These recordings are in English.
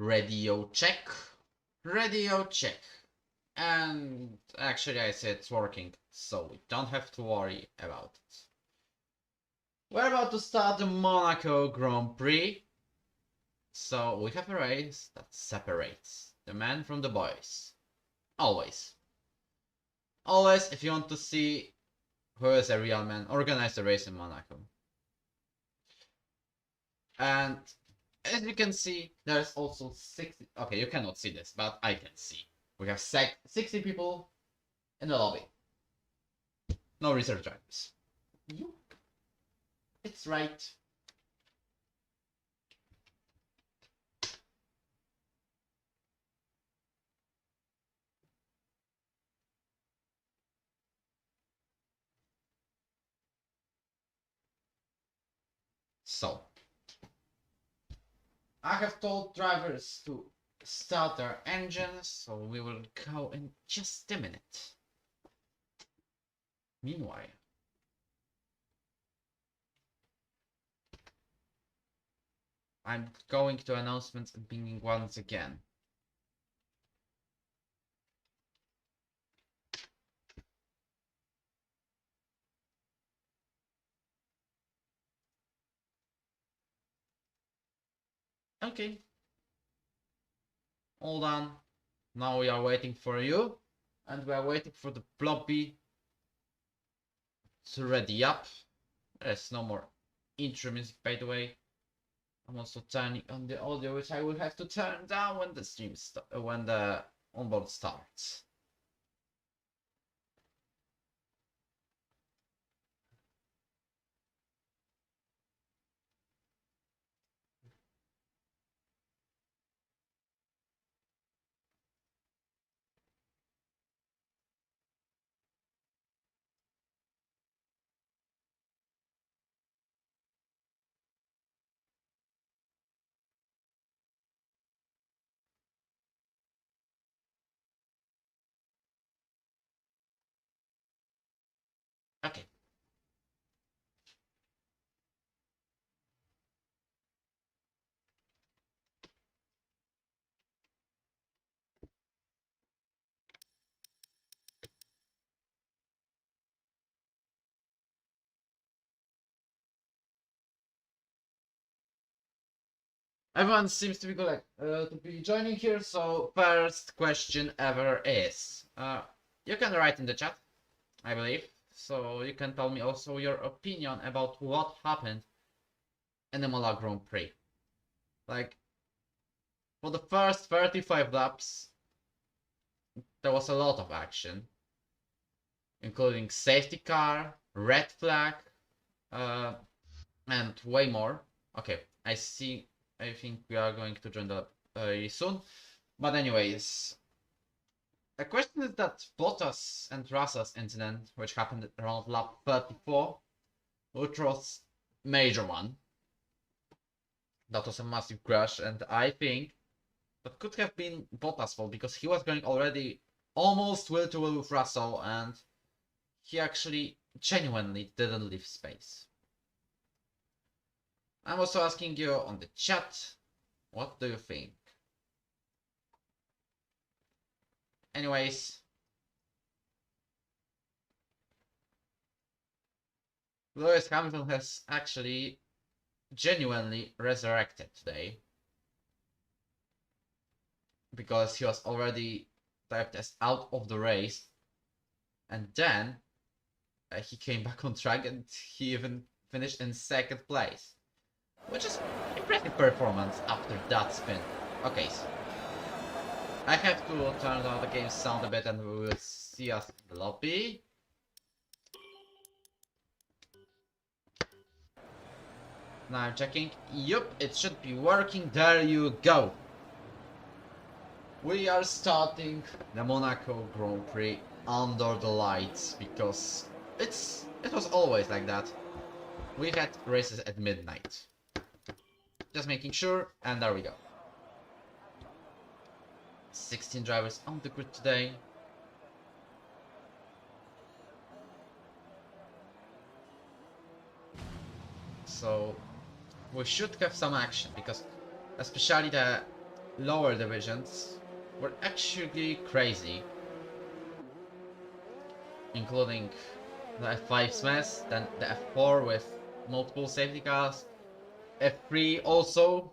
Radio check. Radio check. And actually I said it's working, so we don't have to worry about it. We're about to start the Monaco Grand Prix. So we have a race that separates the men from the boys. Always. Always, if you want to see who is a real man, organize the race in Monaco. And as you can see, there's also 60... Okay, you cannot see this, but I can see. We have 60 people in the lobby. No reserve drivers. Yep. It's right. So, I have told drivers to start their engines, so we will go in just a minute. Meanwhile, I'm going to announcements and beginning once again. Okay. All done. Now we are waiting for you. And we are waiting for the floppy to ready up. There's no more intro music, by the way. I'm also turning on the audio, which I will have to turn down when the stream when the onboard starts. Okay. Everyone seems to be good, to be joining here. So first question ever is, you can write in the chat, I believe. So you can tell me also your opinion about what happened in the Imola Grand Prix. Like, for the first 35 laps, there was a lot of action, including safety car, red flag, and way more. Okay, I see. I think we are going to join the very soon. But anyways, the question is that Bottas and Russell's incident, which happened around lap 34, which was major one. That was a massive crash, and I think that could have been Bottas' fault because he was going already almost wheel to wheel with Russell, and he actually genuinely didn't leave space. I'm also asking you on the chat, what do you think? Anyways, Lewis Hamilton has actually genuinely resurrected today, because he was already typed as out of the race, and then he came back on track and he even finished in second place, which is impressive performance after that spin. Okay, so I have to turn down the game sound a bit and we will see us in the lobby. Now I'm checking. Yup, it should be working. There you go. We are starting the Monaco Grand Prix under the lights because it was always like that. We had races at midnight. Just making sure, and there we go. 16 drivers on the grid today. So we should have some action because especially the lower divisions were actually crazy, including the F5 Smash, then the F4 with multiple safety cars, F3 also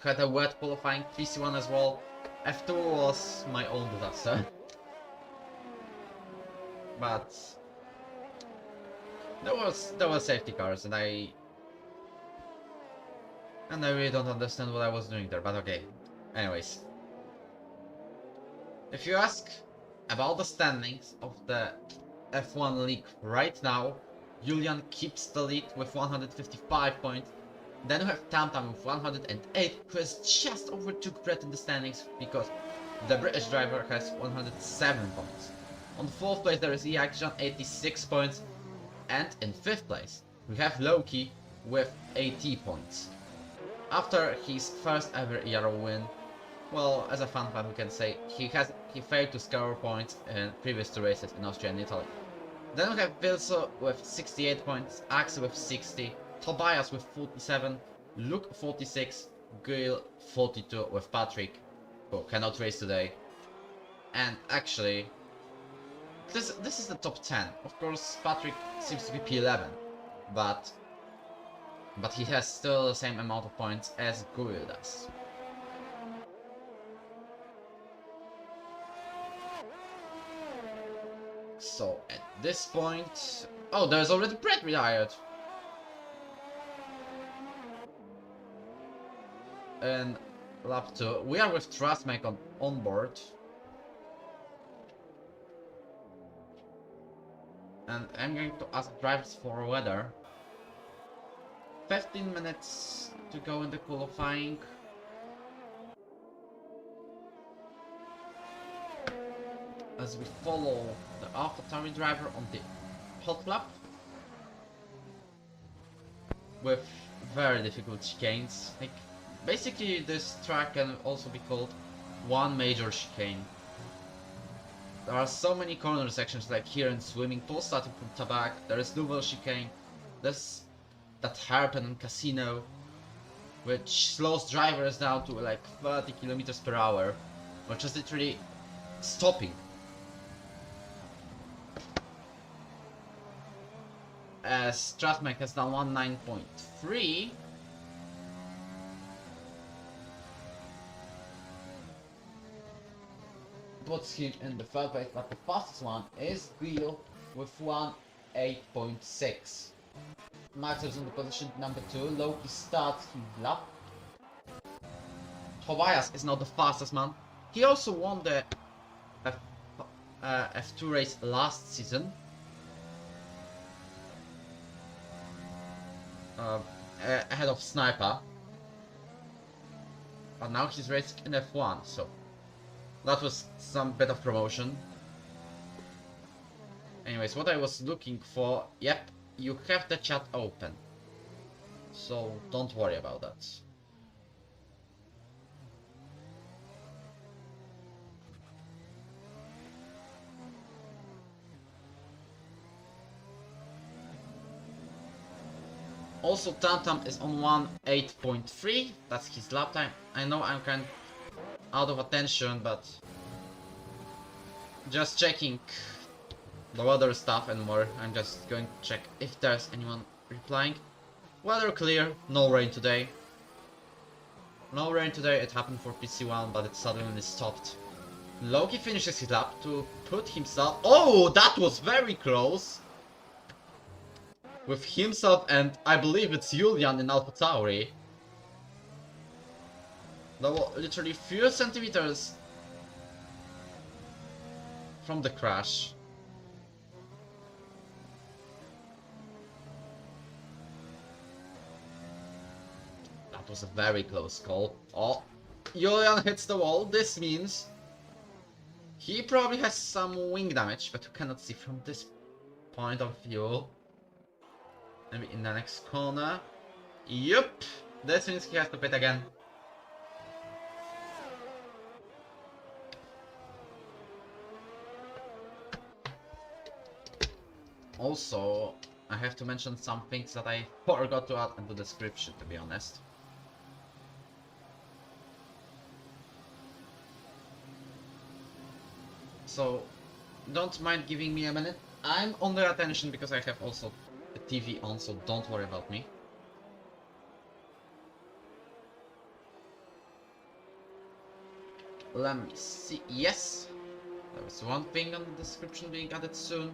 had a wet qualifying, PC1 as well, F2 was my own disaster. But there were safety cars, and I really don't understand what I was doing there, but okay. Anyways, if you ask about the standings of the F1 League right now, Julian keeps the lead with 155 points. Then we have Tamtam with 108, who has just overtook Brett in the standings because the British driver has 107 points. On the 4th place there is Iaction, 86 points, and in 5th place we have Loki with 80 points. After his first ever Euro win, well, as a fun fact we can say he failed to score points in previous 2 races in Austria and Italy. Then we have Vilso with 68 points, Axel with 60, Tobias with 47, Luke 46, Gil 42 with Patrick, who cannot race today. And actually, this is the top 10. Of course, Patrick seems to be P11, but he has still the same amount of points as Gil does. So at this point, oh, there's already Brett retired. And lap 2, we are with Trustmake on board. And I'm going to ask drivers for weather. 15 minutes to go in the qualifying. As we follow the AlphaTauri driver on the hot lap with very difficult chicanes. Like, basically this track can also be called one major chicane. There are so many corner sections, like here in Swimming Pool starting from Tabak, there is Nouvelle chicane, there's that hairpin in Casino, which slows drivers down to like 30 kilometers per hour, which is literally stopping. As Stratmac has done 19.3, puts him in the 3rd place, but the fastest one is Gil with 1:08.6. Max is in the position number 2, Loki starts his lap. Tobias is now the fastest man. He also won the F2 race last season. Ahead of Sniper. But now he's racing in F1, so that was some bit of promotion. Anyways, what I was looking for, yep, you have the chat open, so don't worry about that. Also, Tamtam is on 1:08.3, that's his lap time. I know I'm kind of out of attention, but just checking the weather stuff and more. I'm just going to check if there's anyone replying. Weather clear, no rain today. No rain today, it happened for PC1, but it suddenly stopped. Loki finishes his lap to put himself... Oh, that was very close! With himself and I believe it's Julian in AlphaTauri. There were literally few centimeters from the crash. That was a very close call. Oh, Julian hits the wall. This means he probably has some wing damage, but you cannot see from this point of view. Maybe in the next corner. Yup, this means he has to pit again. Also, I have to mention some things that I forgot to add in the description, to be honest. so don't mind giving me a minute. I'm under attention because I have also a TV on, so don't worry about me. Let me see. Yes, there is one thing on the description being added soon,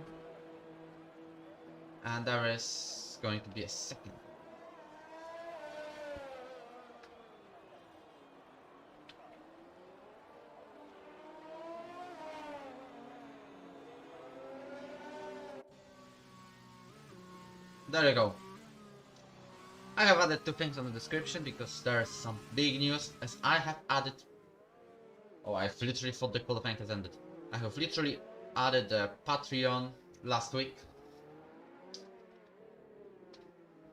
and there is going to be a second. There you go. I have added two things on the description because there's some big news, as I have added... Oh, I've literally thought the qualifying has ended. I have literally added the Patreon last week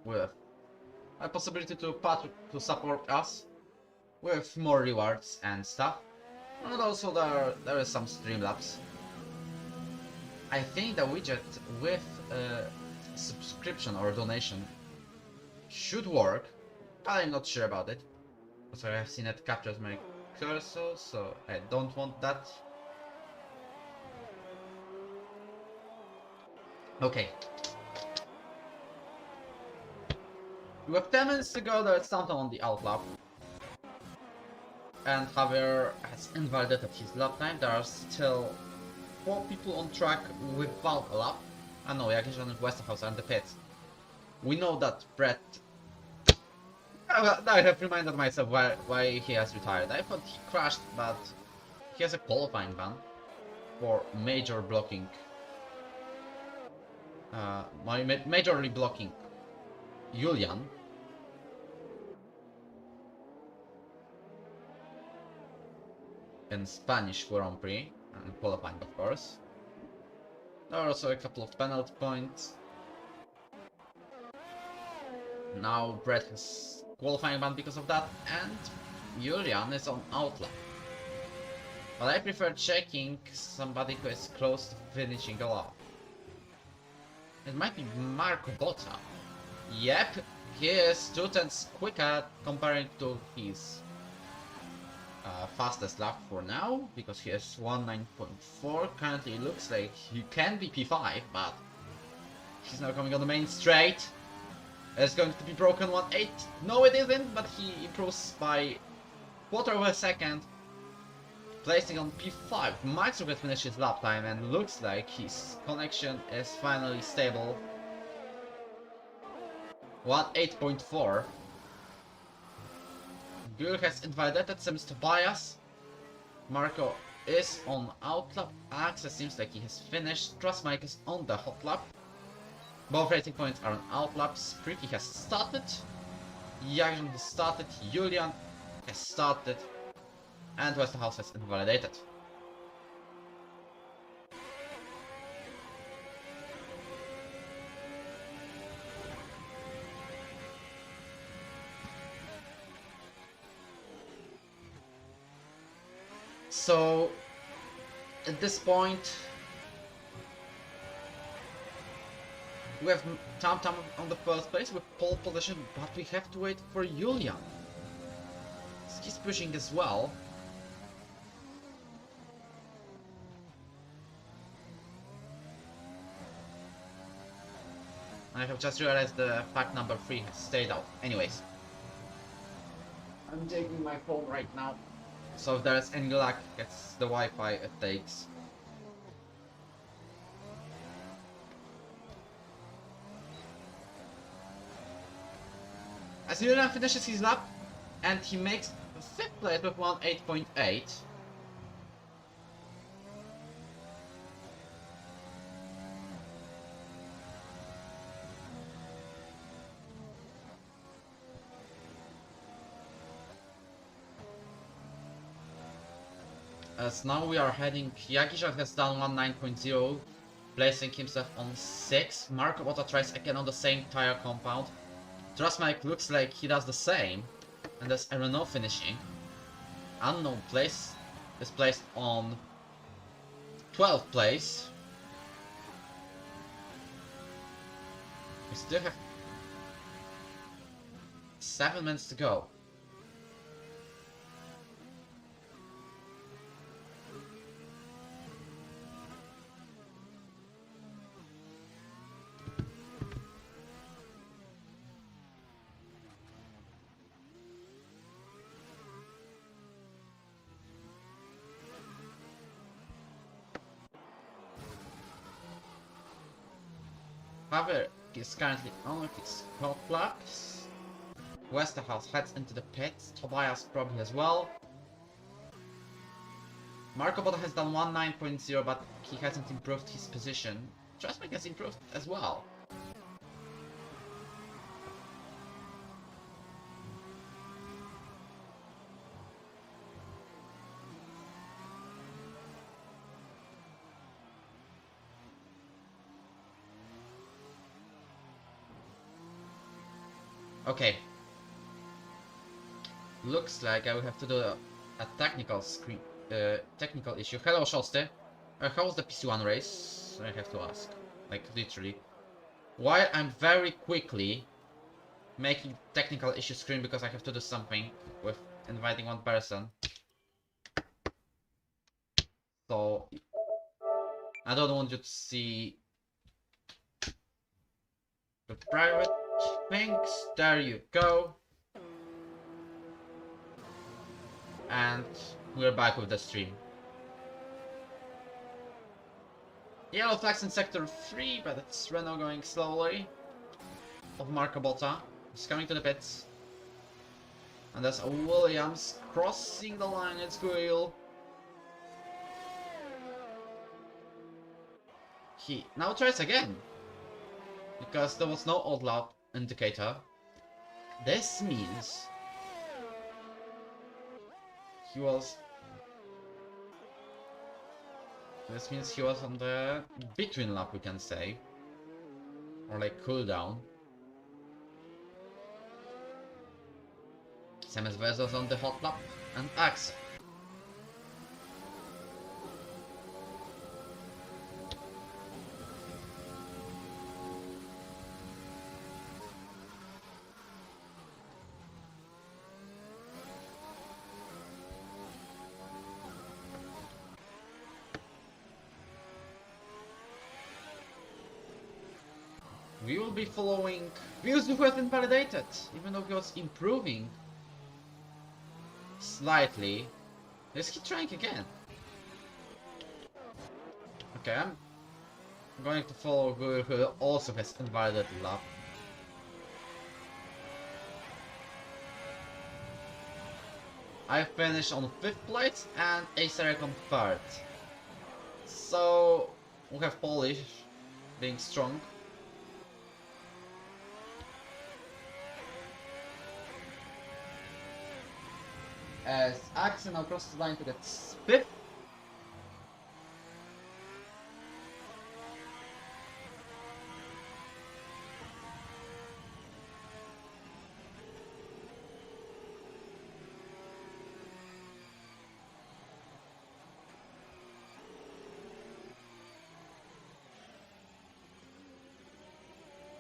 with a possibility to support us with more rewards and stuff. And also there is some Streamlabs. I think the widget with subscription or donation should work, but I'm not sure about it. Also, I have seen it captures my cursor, so I don't want that. Okay. With 10 minutes to go, there's something on the outlap. And Javier has invalidated his lap time. There are still 4 people on track without a lap. I know, Jagiello and Westerhouse are in the pits. We know that Brett... I have reminded myself why he has retired. I thought he crashed, but he has a qualifying ban for major blocking. Majorly blocking Julian. In Spanish Grand Prix, and qualifying of course. There are also a couple of penalty points. Now Brett has qualifying ban because of that, and Julian is on outlap. But I prefer checking somebody who is close to finishing a lap. It might be Marco Bottas. Yep, he is 2/10 quicker comparing to his fastest lap for now, because he has 1:09.4. Currently it looks like he can be P5, but he's now coming on the main straight. It's going to be broken 1:08. No, it isn't, but he improves by quarter of a second, placing on P5. Might still finish his lap time, and looks like his connection is finally stable. 1:08.4. Gül has invalidated Mr. Bias. Marco is on outlap. Access seems like he has finished. Trustmike is on the hot lap. Both racing points are on outlaps. Prix has started. Jagiello has started. Julian has started. And Westerhouse has invalidated. So, at this point, we have Tam on the first place with pole position, but we have to wait for Julian. He's pushing as well. I have just realized the fact number 3 has stayed out. Anyways, I'm taking my phone right now. So if there's any luck, it's the Wi-Fi it takes. As Julian finishes his lap, and he makes 5th place with 1:08.8. As now we are heading, Jagiello has done 1:09.0, placing himself on 6th. Marco Bottas tries again on the same tire compound. Trustmike looks like he does the same, and there's a Renault finishing. Unknown place is placed on 12th place. We still have 7 minutes to go. Javier is currently on his hot laps. Westerhouse heads into the pits. Tobias probably as well. Marco Bottas has done 1.9.0, but he hasn't improved his position. Trustman has improved as well. Okay. Looks like I will have to do a technical technical issue. Hello, Shoste. How was the PC1 race? I have to ask. Like, literally. While I'm very quickly making technical issue screen because I have to do something with inviting one person. So, I don't want you to see the private things. There you go. And we're back with the stream. Yellow flags in sector 3, but it's Renault going slowly. Of Marco Botta. He's coming to the pits. And there's a Williams crossing the line. It's Guile. He now tries again. Because there was no old lap indicator. This means he was... This means he was on the between lap, we can say. Or like cooldown. Semes Vezos on the hot lap. And Axel. We will be following views who have been validated, even though he was improving slightly. Is he trying again? Okay, I'm going to follow Guil, who also has invalidated lap. I finished on 5th place and Acerek on 3rd. So we have Polish being strong. As Axel now crosses the line to get 5th.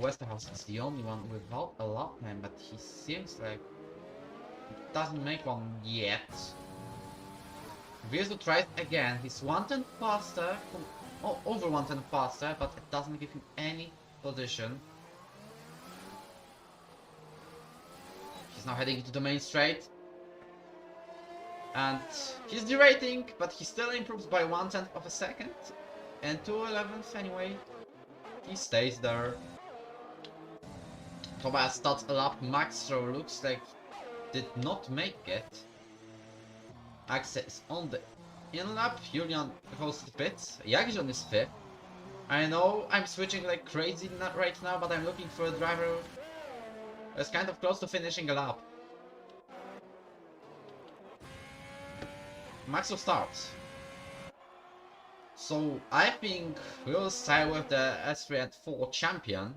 Westerhouse is the only one without a lap time, but he seems like doesn't make one yet. Virzu tries again. He's 1 tenth faster, over 1 tenth faster, but it doesn't give him any position. He's now heading into the main straight. And he's derating, but he still improves by 1 tenth of a second. And 2/11 anyway. He stays there. Tobias starts a lap. Maxro looks like did not make it. Axel is on the in lap. Julian goes to the pits. Jagijon is 5th. I know I'm switching like crazy right now, but I'm looking for a driver that's kind of close to finishing a lap. Maxo starts. So I think we'll stay with the S3 and 4 champion.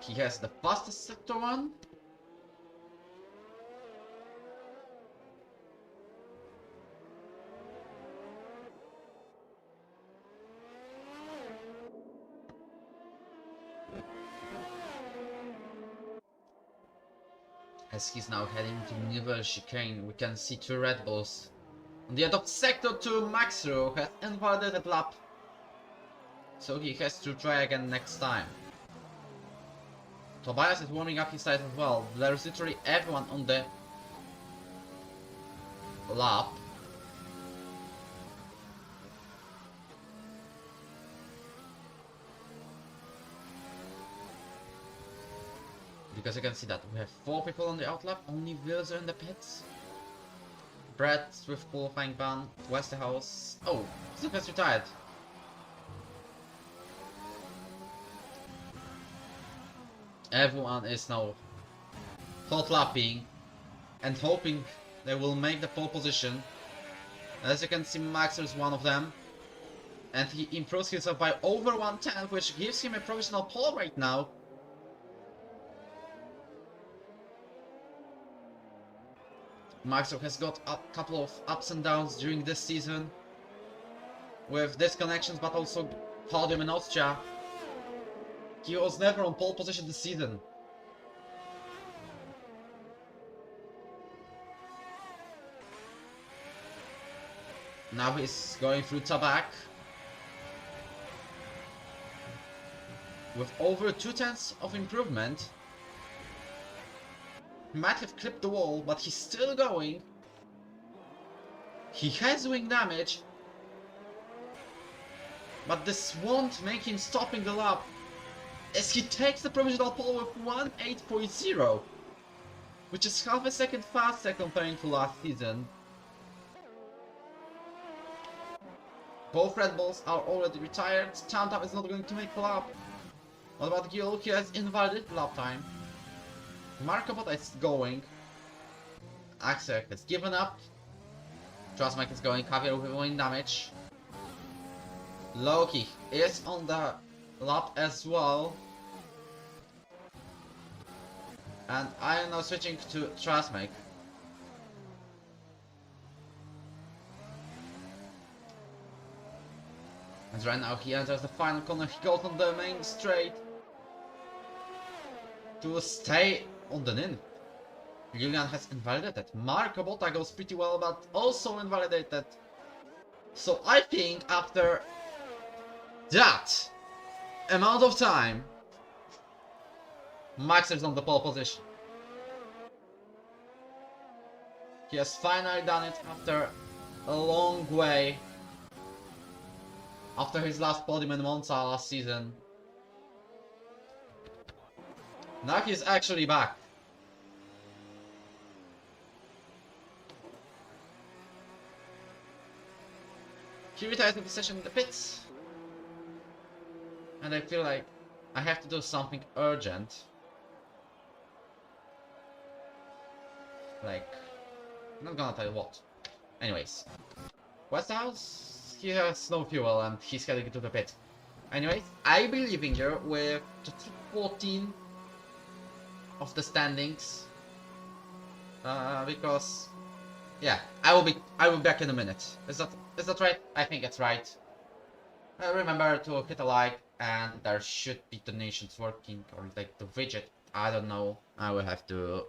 He has the fastest sector 1. As he's now heading to Nouvelle Chicane, we can see 2 Red Bulls. On the end of sector 2, Maxro has invalidated lap. So he has to try again next time. Tobias is warming up his side as well. There's literally everyone on the lap. Because you can see that we have 4 people on the outlap, only Wills are in the pits. Brett with qualifying ban, Westerhouse. Oh, Zupa's retired. Everyone is now hot lapping and hoping they will make the pole position. As you can see, Maxer is one of them. And he improves himself by over 1/10, which gives him a provisional pole right now. Maxer has got a couple of ups and downs during this season. With disconnections, but also podium in Austria. He was never on pole position this season. Now he's going through Tabak. With over 2/10 of improvement. He might have clipped the wall, but he's still going. He has wing damage. But this won't make him stopping the lap, as he takes the provisional pole with 1:8.0, which is half a second faster comparing to last season. Both Red Bulls are already retired. Tantam is not going to make a lap. What about Gil? He has invalid lap time. Marco Bottas is going. Axel has given up. Trustmike is going. Javier with wing damage. Loki is on the lap as well. And I am now switching to Trustmike. And right now he enters the final corner. He goes on the main straight to stay on the NIN. Julian has invalidated. Marco Botta goes pretty well, but also invalidated. So I think after that amount of time, Max is on the pole position. He has finally done it after a long way. After his last podium in Monza last season. Now he's actually back. He retires in the session in the pits. And I feel like I have to do something urgent. Like, I'm not gonna tell you what. Anyways. Westhouse, he has no fuel and he's heading to the pit. Anyways, I be leaving here with the top 14 of the standings. Because yeah, I will be back in a minute. Is that right? I think it's right. Remember to hit a like, and there should be donations working, or like the widget. I don't know. I will have to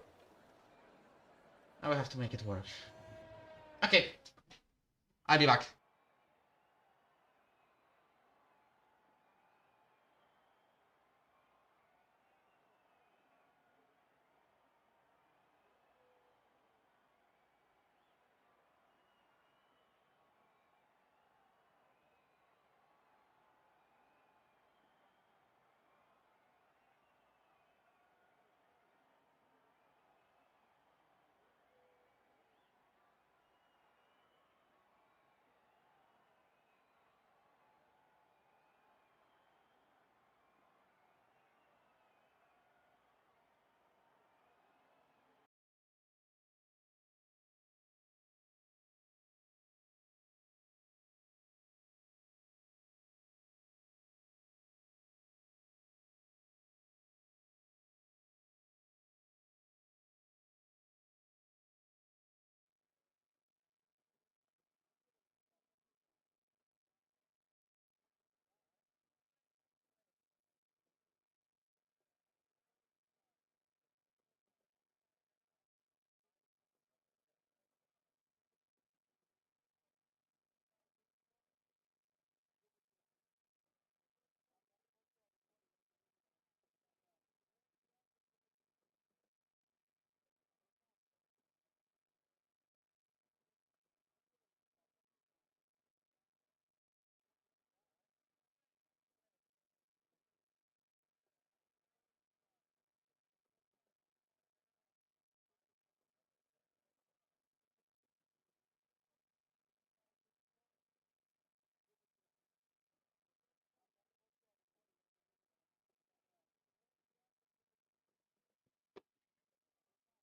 make it work. Okay, I'll be back.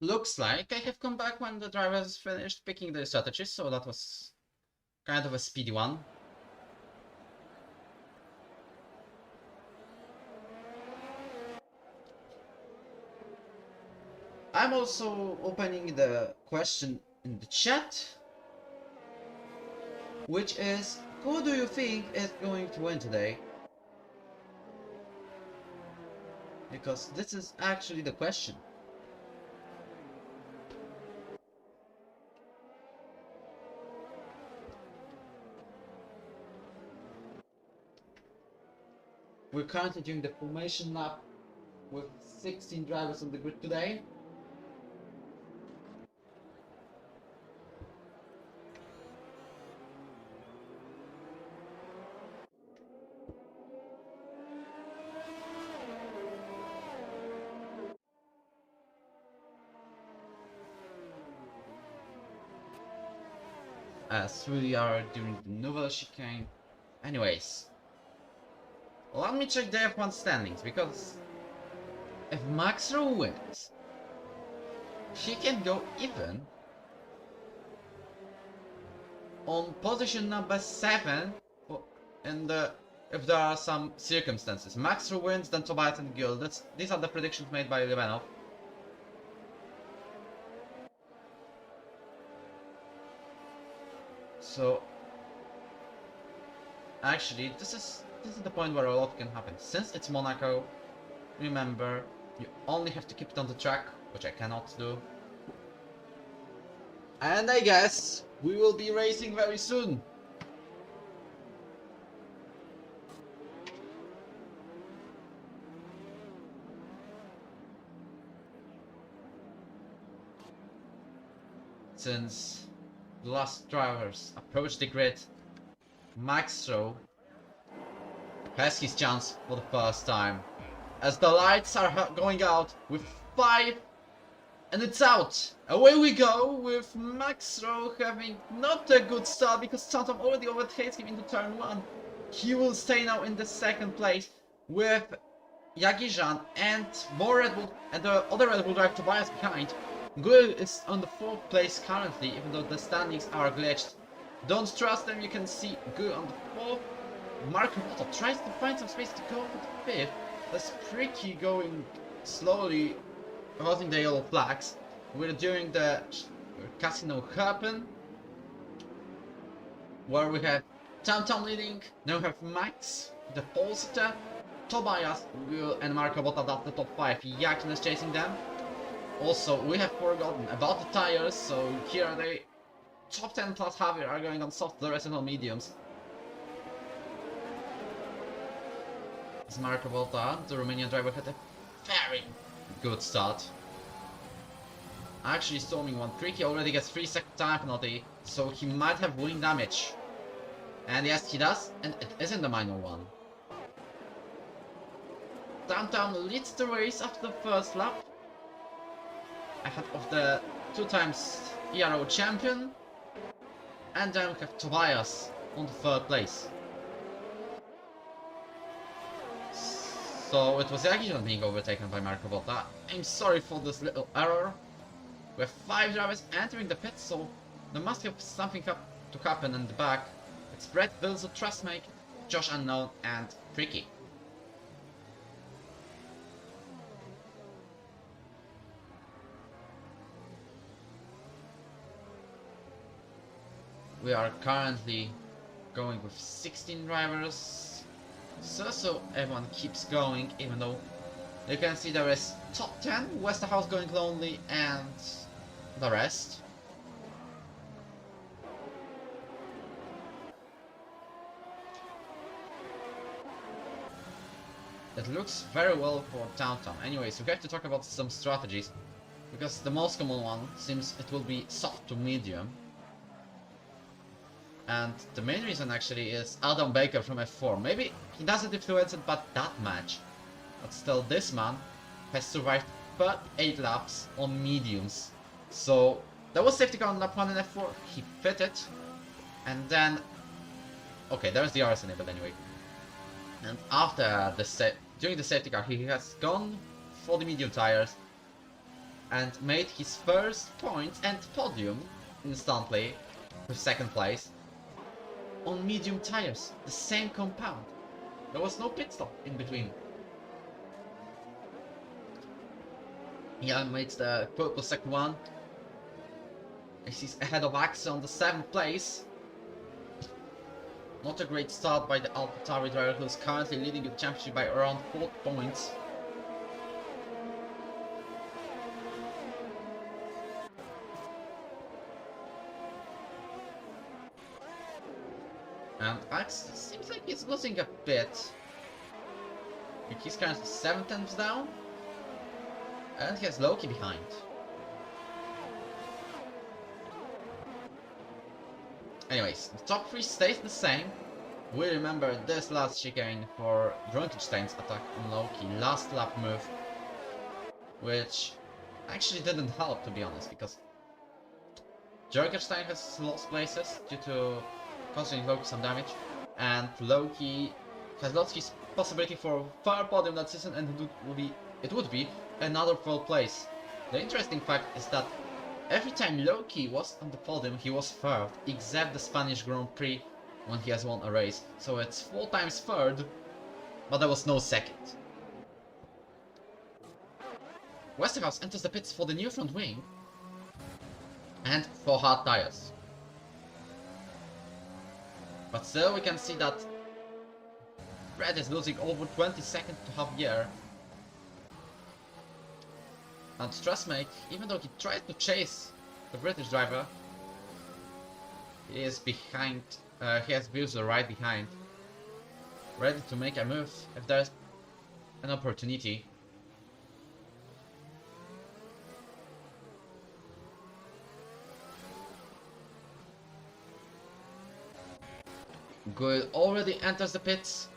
Looks like I have come back when the drivers finished picking their strategies, so that was kind of a speedy one. I'm also opening the question in the chat, which is, who do you think is going to win today? Because this is actually the question. We're currently doing the formation lap with 16 drivers on the grid today. As we are doing the Nouvelle Chicane. Anyways, let me check the F1 standings, because if Max Rowe wins, he can go even on position number 7 in the, if there are some circumstances. Max Rowe wins, then Tobias and Gil. These are the predictions made by Levanov. So actually, this is the point where a lot can happen. Since it's Monaco, remember, you only have to keep it on the track, which I cannot do. And I guess we will be racing very soon. Since the last drivers approach the grid, Max Rowe has his chance for the first time. As the lights are going out with 5, and it's out! Away we go, with Max Rowe having not a good start because Chantom already overtakes him into turn 1. He will stay now in the second place with Yagijan and more Red Bull and the other Red Bull driver Tobias behind. Gul is on the 4th place currently, even though the standings are glitched. Don't trust them, you can see Gul on the 4th. Mark Rutta tries to find some space to go for the 5th. That's Prix going slowly, holding the yellow flags. We're doing the Casino happen, where we have Tom leading, then we have Max, the pole sitter, Tobias, Gul and Marco Botta, that's the top 5. Yakin is chasing them. Also, we have forgotten about the tires, so here are they. Top 10 plus Javier are going on soft, the rest are on mediums. As Marco Botta, the Romanian driver, had a very good start. Actually storming one. Prix already gets 3-second time penalty, so he might have wing damage. And yes, he does, and it isn't a minor one. Downtown leads the race after the first lap, ahead of the 2 times ERO champion. And then we have Tobias on the 3rd place. So it was Yagijan being overtaken by Marco Botta. I'm sorry for this little error. We have 5 drivers entering the pit, so there must have something to happen in the back. It's Brett, Vilzo, Trustmake, Josh Unknown, and Prix. We are currently going with 16 drivers, so everyone keeps going, even though you can see there is top 10, Westerhouse going lonely, and the rest. It looks very well for Downtown. Anyways, we have to talk about some strategies, because the most common one seems it will be soft to medium. And the main reason actually is Adam Baker from F4. Maybe he doesn't influence it but that much. But still, this man has survived 8 laps on mediums. So there was safety car on lap 1 in F4, he fit it. And then, okay, there's the RS enabled anyway. And after the during the safety car, he has gone for the medium tires. and made his first points and podium instantly with second place on medium tires, the same compound. There was no pit stop in between. Yeah, made the purple second one. He's ahead of Axel on the 7th place. Not a great start by the AlphaTauri driver, who is currently leading the championship by around 4 points. And Axel seems like he's losing a bit. He's currently 7 tenths down. And he has Loki behind. Anyways, the top 3 stays the same. We remember this last chicane for Drunkenstein's attack on Loki, last lap move, which actually didn't help, to be honest, because Drunkenstein has lost places due to causing Loki some damage, and Loki has lost his possibility for far podium that season, and it would be another 4th place. The interesting fact is that every time Loki was on the podium, he was 3rd, except the Spanish Grand Prix when he has won a race. So it's 4 times 3rd, but there was no 2nd. Westerhouse enters the pits for the new front wing and for hard tires. But still we can see that Red is losing over 20 seconds to Javier. And Strasmake, even though he tried to chase the British driver, he is behind, he has Wilson right behind, ready to make a move if there's an opportunity. Good already enters the pits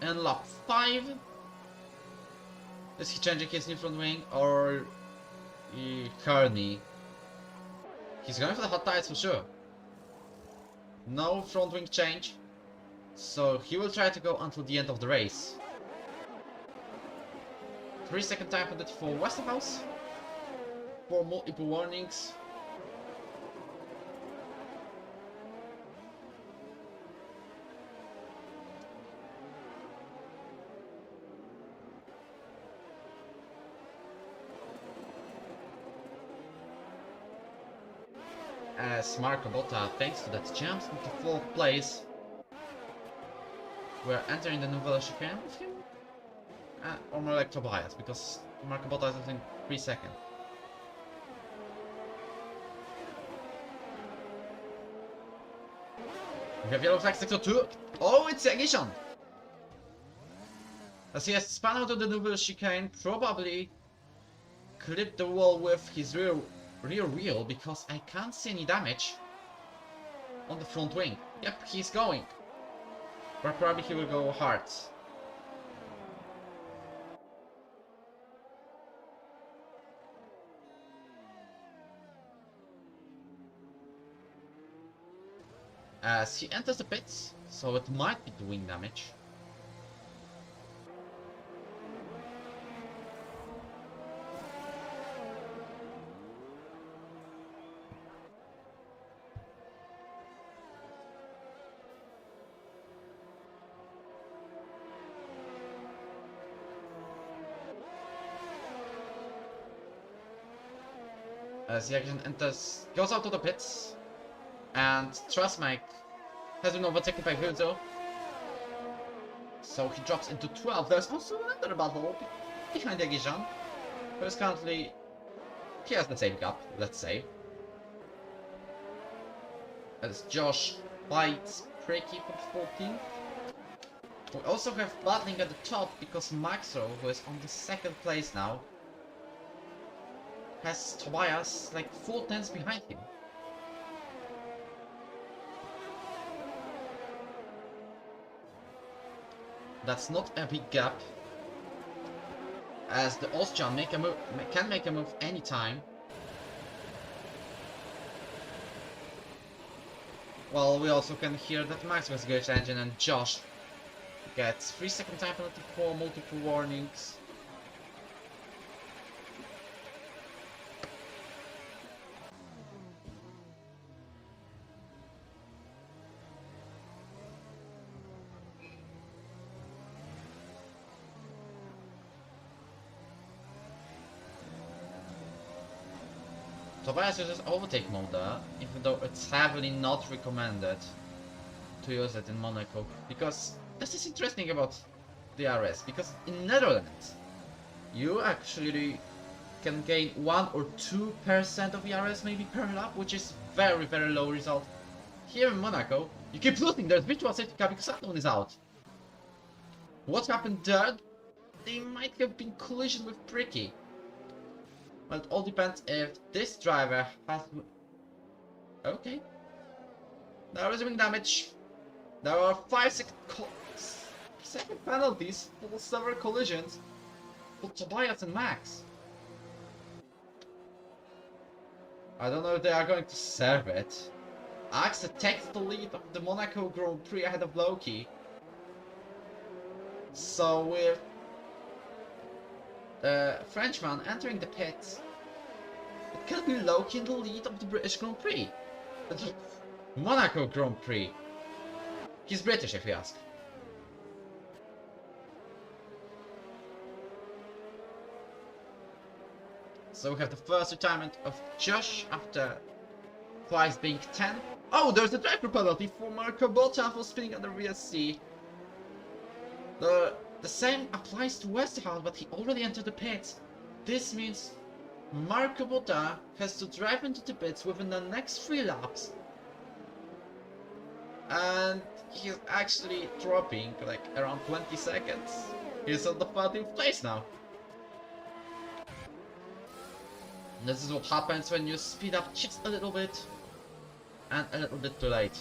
in lap 5. Is he changing his new front wing or Kearney? He's going for the hot tires for sure. No front wing change, so he will try to go until the end of the race. 3-second time penalty for Westerhouse for multiple warnings. As Marco Bottas, thanks to that, jumps into 4th place. We're entering the Nouvelle Chicane with him? Or more like Tobias, because Marco Bottas is in 3 seconds. We have yellow flag sector 2. Oh, it's Egishan! As he has spun out of the Nouvelle Chicane, probably clipped the wall with his rear wheel, because I can't see any damage on the front wing. Yep, he's going. But probably he will go hard. As he enters the pits, so it might be doing damage. As Jackson enters, goes out to the pits, and Trustmike has been overtaken by Gildo, so he drops into 12. There's also another battle behind Egishan, who is currently, he has the same gap, let's say. As Josh fights Prix for 14th. We also have battling at the top because Maxwell, who is on the 2nd place now, has Tobias like 4 tenths behind him. That's not a big gap, as the Austrian can make a move anytime. Well, we also can hear that Max was glitched engine, and Josh gets 3-second time penalty for multiple warnings. Tobias uses overtake mode there, even though it's heavily not recommended to use it in Monaco, because this is interesting about DRS, because in Netherlands you actually can gain 1 or 2% of ERS maybe per lap, which is very low result. Here in Monaco, you keep losing, there's virtual safety car because someone is out. What happened there? They might have been collision with Prix. Well, it all depends if this driver has... Okay. Now resuming damage. There are 5-second penalties for several collisions for Tobias and Max. I don't know if they are going to serve it. Axe takes the lead of the Monaco Grand Prix ahead of Loki. So with the Frenchman entering the pits, it could be Loki in the lead of the British Grand Prix. Monaco Grand Prix. He's British, if you ask. So we have the first retirement of Josh after twice being 10. Oh, there's a driver penalty for Marco Bottas for spinning under VSC. The same applies to Westerhout, but he already entered the pits. This means Marco Bottas has to drive into the pits within the next 3 laps. And he's actually dropping like around 20 seconds. He's on the 13th place now. This is what happens when you speed up just a little bit and a little bit too late.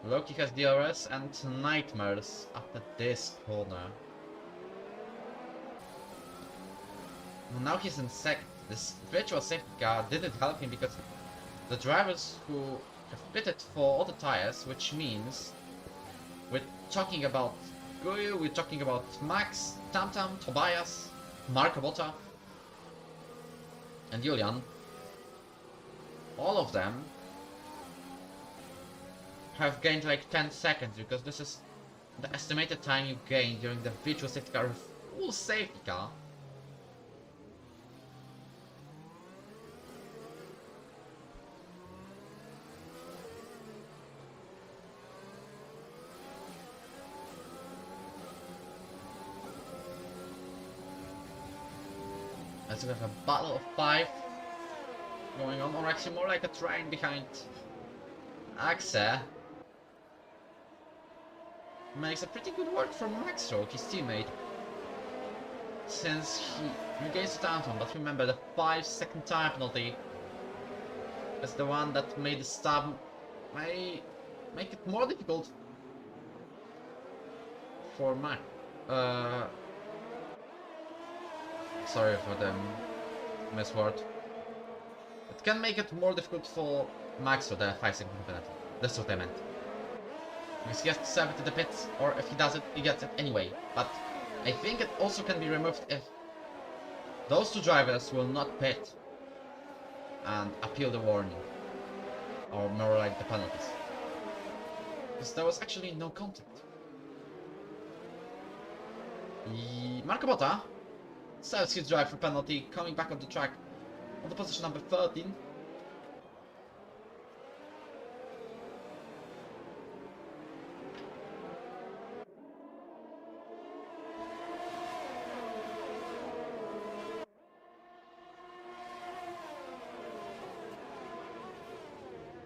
Loki has DRS and nightmares after this corner. Now he's in second. This virtual safety car didn't help him because the drivers who have pitted for all the tires, which means we're talking about Guyu, we're talking about Max, Tamtam, Tobias, Marco Bottas, and Julian. All of them have gained like 10 seconds because this is the estimated time you gain during the virtual safety car with full safety car. As we have a battle of 5 going on, or actually more like a train behind Axe. Makes a pretty good work from Max Stroke, his teammate, since he regains the downturn. But remember, the 5-second time penalty is the one that made the stop may make it more difficult for Max. Sorry for the misword. It can make it more difficult for Max for the 5-second penalty. That's what I meant. Because he has to serve it to the pits, or if he does it, he gets it anyway. But I think it also can be removed if those 2 drivers will not pit and appeal the warning, or more like the penalties. Because there was actually no contact. Marco Bottas serves his drive for penalty, coming back on the track on the position number 13.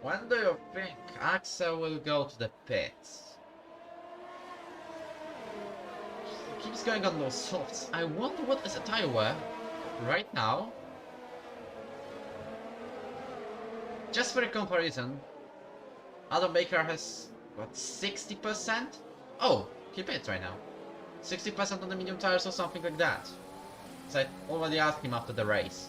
When do you think Axel will go to the pits? He keeps going on those softs. I wonder what is a tire wear right now. Just for a comparison, Adam Baker has, what, 60%? Oh, he pits right now. 60% on the medium tires or something like that. So I already asked him after the race.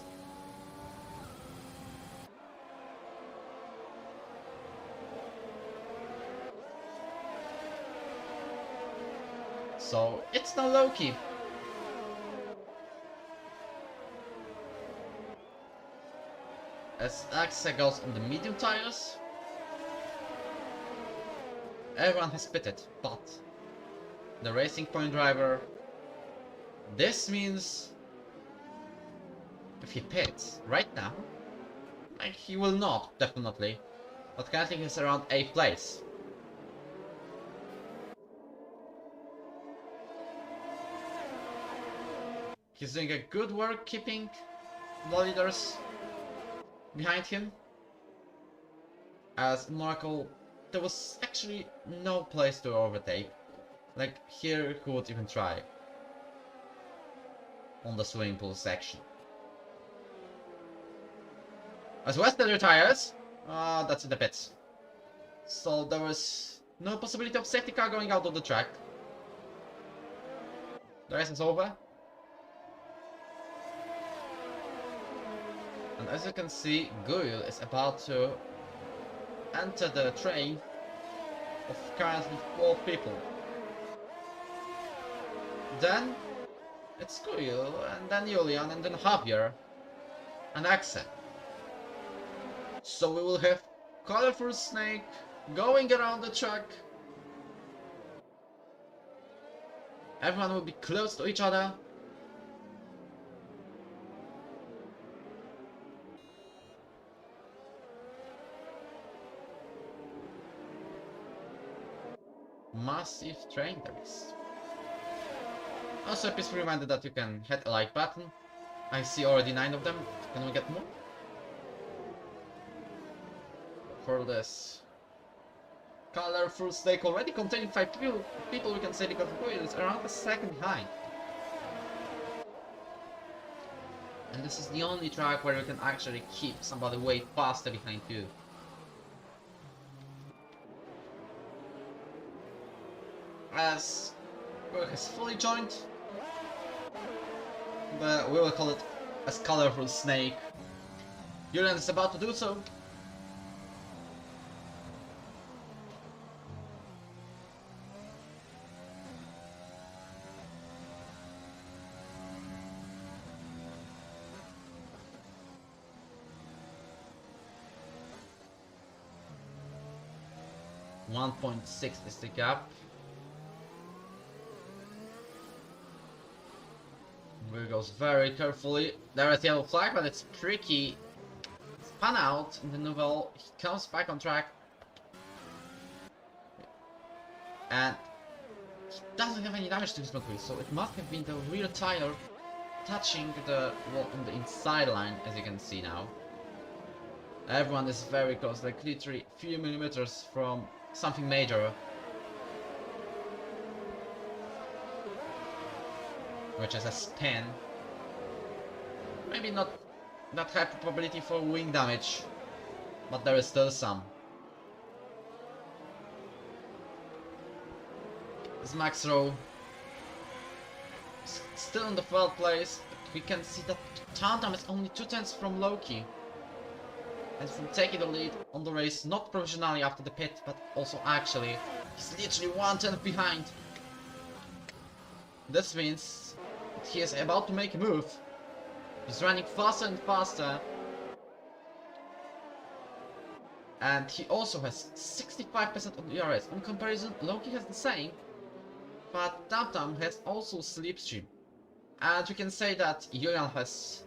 So it's now Loki. As Axe goes on the medium tires, everyone has pitted, but the Racing Point driver. This means if he pits right now, like he will not, definitely, but currently he's around 8th place. He's doing a good work keeping the leaders behind him. As in Monaco, there was actually no place to overtake. Like here, who would even try on the swimming pool section? As Weston retires, that's in the pits. So there was no possibility of safety car going out of the track. The race is over. And as you can see, Guil is about to enter the train of currently 4 people. Then it's Guil, and then Julian, and then Javier, and Axel. So we will have Colorful Snake going around the track. Everyone will be close to each other. Massive train there is. Also, please be reminded that you can hit a like button. I see already 9 of them. Can we get more? For this Colorful Snake already containing 5 people, we can say because Guil is around a second behind. And this is the only track where you can actually keep somebody way faster behind you. As Guil has fully joined, but we will call it as Colorful Snake. Julian is about to do so. .6 is the gap. Guil goes very carefully. There is yellow flag, but it's tricky. Spun out in the Nouvelle. He comes back on track. And he doesn't have any damage to his motor, so it must have been the rear tire touching the wall on the inside line, as you can see now. Everyone is very close, like literally a few millimeters from something major. Which is a spin. Maybe not that high probability for wing damage, but there is still some. This Max Rowe is still in the 3rd place, but we can see that Tandem is only 2 tenths from Loki. And from taking the lead on the race, not provisionally after the pit, but also actually, he's literally 1 tenth behind. This means that he is about to make a move. He's running faster and faster. And he also has 65% of the DRS. In comparison, Loki has the same, but Tam has also Slipstream. And we can say that Julian has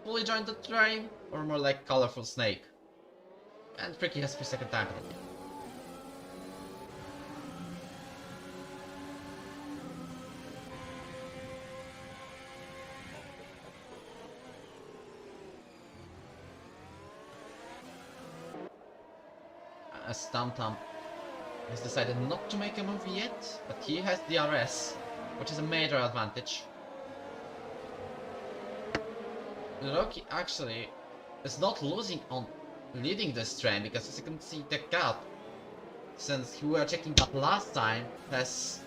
fully joined the train, or more like Colorful Snake. And Prix has 3-second time penalty. As Tam has decided not to make a move yet, but he has DRS, which is a major advantage. Loki actually is not losing on leading this train, because as you can see, the gap, since we were checking that last time, has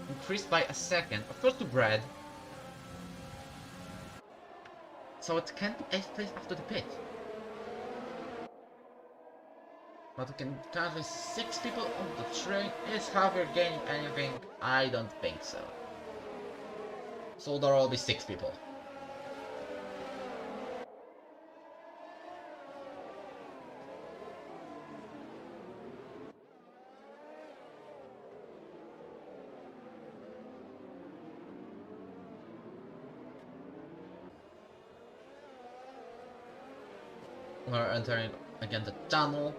increased by a second. Of course to Brad. So it can be 8th place after the pit. But we can currently 6 people on the train. Is Javier gaining anything? I don't think so. So there will be 6 people. We're entering again the tunnel.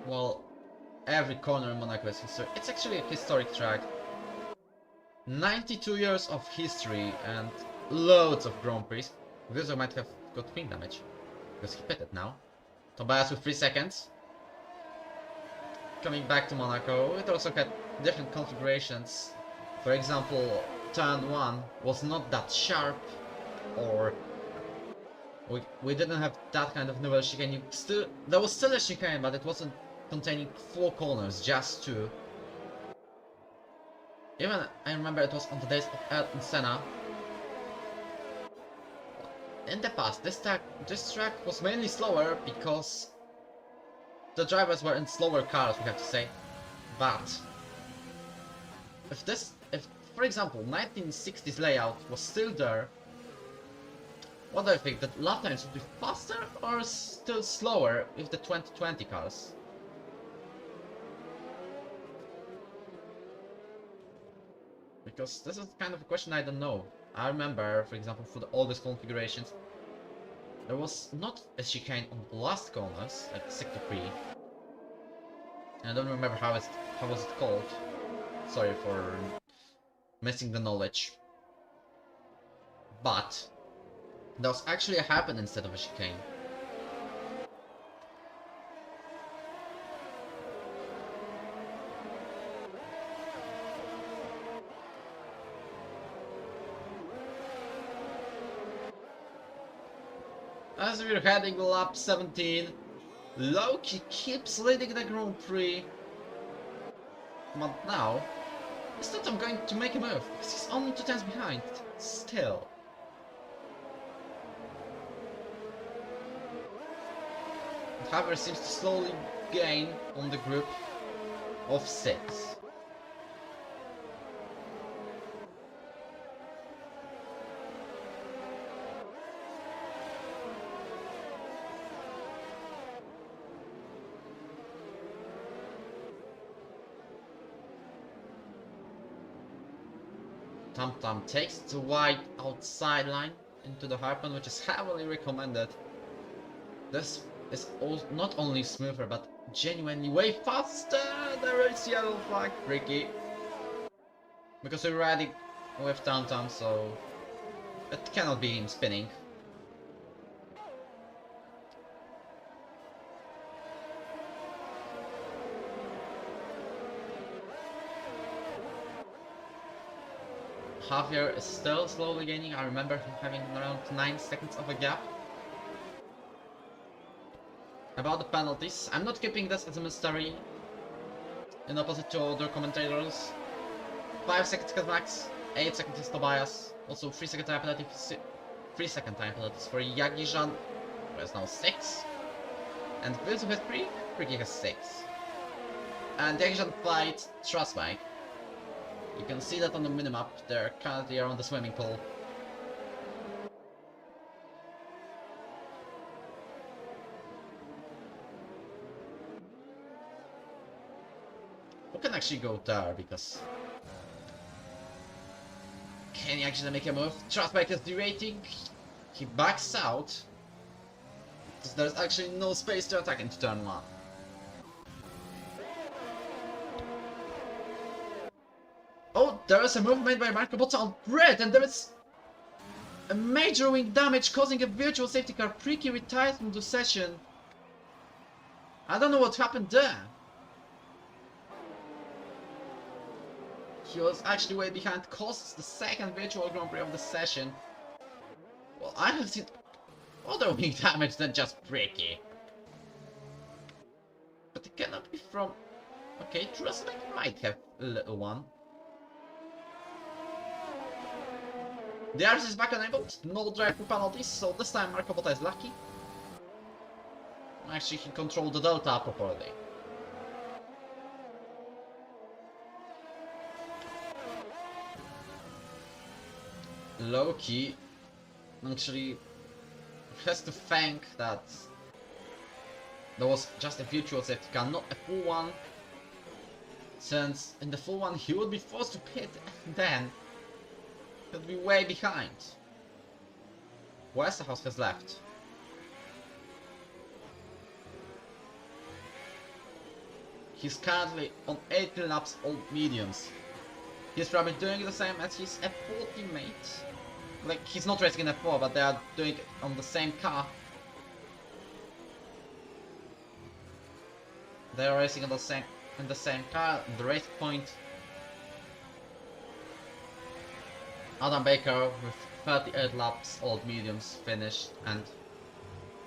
Well, every corner in Monaco is history. It's actually a historic track. 92 years of history and loads of Grand Prix. This might have got wing damage because he pitted now. Tobias with 3 seconds. Coming back to Monaco, it also had different configurations. For example, turn 1 was not that sharp, or we didn't have that kind of novel chicane. There was still a chicane, but it wasn't containing 4 corners, just 2. Even I remember it was on the days of Ayrton Senna. In the past, this track was mainly slower because the drivers were in slower cars, we have to say. But if for example 1960s layout was still there, what do I think? That lap times would be faster or still slower with the 2020 cars? Because this is kind of a question I don't know. I remember, for example, for the oldest configurations, there was not a chicane on the last corners, like Sector Prix. And I don't remember how was it called. Sorry for missing the knowledge. But that was actually a hairpin instead of a chicane. As we're heading lap 17, Loki keeps leading the Grand Prix. But now, instead I'm going to make a move, because he's only 2 times behind, still. However, seems to slowly gain on the group of 6. TomTom takes the wide outside line into the hairpin, which is heavily recommended. This is not only smoother, but genuinely way faster. There is yellow flag, Ricky. Because we're riding with TomTom, so it cannot be him spinning. Javier is still slowly gaining. I remember him having around 9 seconds of a gap. About the penalties, I'm not keeping this as a mystery, in opposite to other commentators. 5 seconds cut max, 8 seconds is Tobias, also 3 second time penalties, 3 second time penalties for Yagijan, who has now 6. And Vince has 3, Ricky has 6. And Yagijan fights Trustbank. You can see that on the minimap, they're currently around the swimming pool. Who can actually go there, because... Can he actually make a move? Trustbank is derating. He backs out. Because there's actually no space to attack into turn 1. Oh, there is a move made by Marco Bottas on grid, and there is a major wing damage causing a virtual safety car. Prix retired from the session. I don't know what happened there. He was actually way behind, costs the second virtual Grand Prix of the session. Well, I have seen other wing damage than just Prix. But it cannot be from... Okay, Trustbank might have a little one. The RS is back enabled, no drive for penalties, so this time Marco Bottas is lucky. Actually, he controlled the delta properly. Loki actually has to thank that there was just a virtual safety car, not a full one. Since in the full one he would be forced to pit and then he'd be way behind. Westerhouse has left. He's currently on 18 laps old mediums. He's probably doing the same as his F4 teammate. Like, he's not racing in F4, but they are doing it on the same car. They are racing in the same car. The race point. Adam Baker with 38 laps old mediums finished and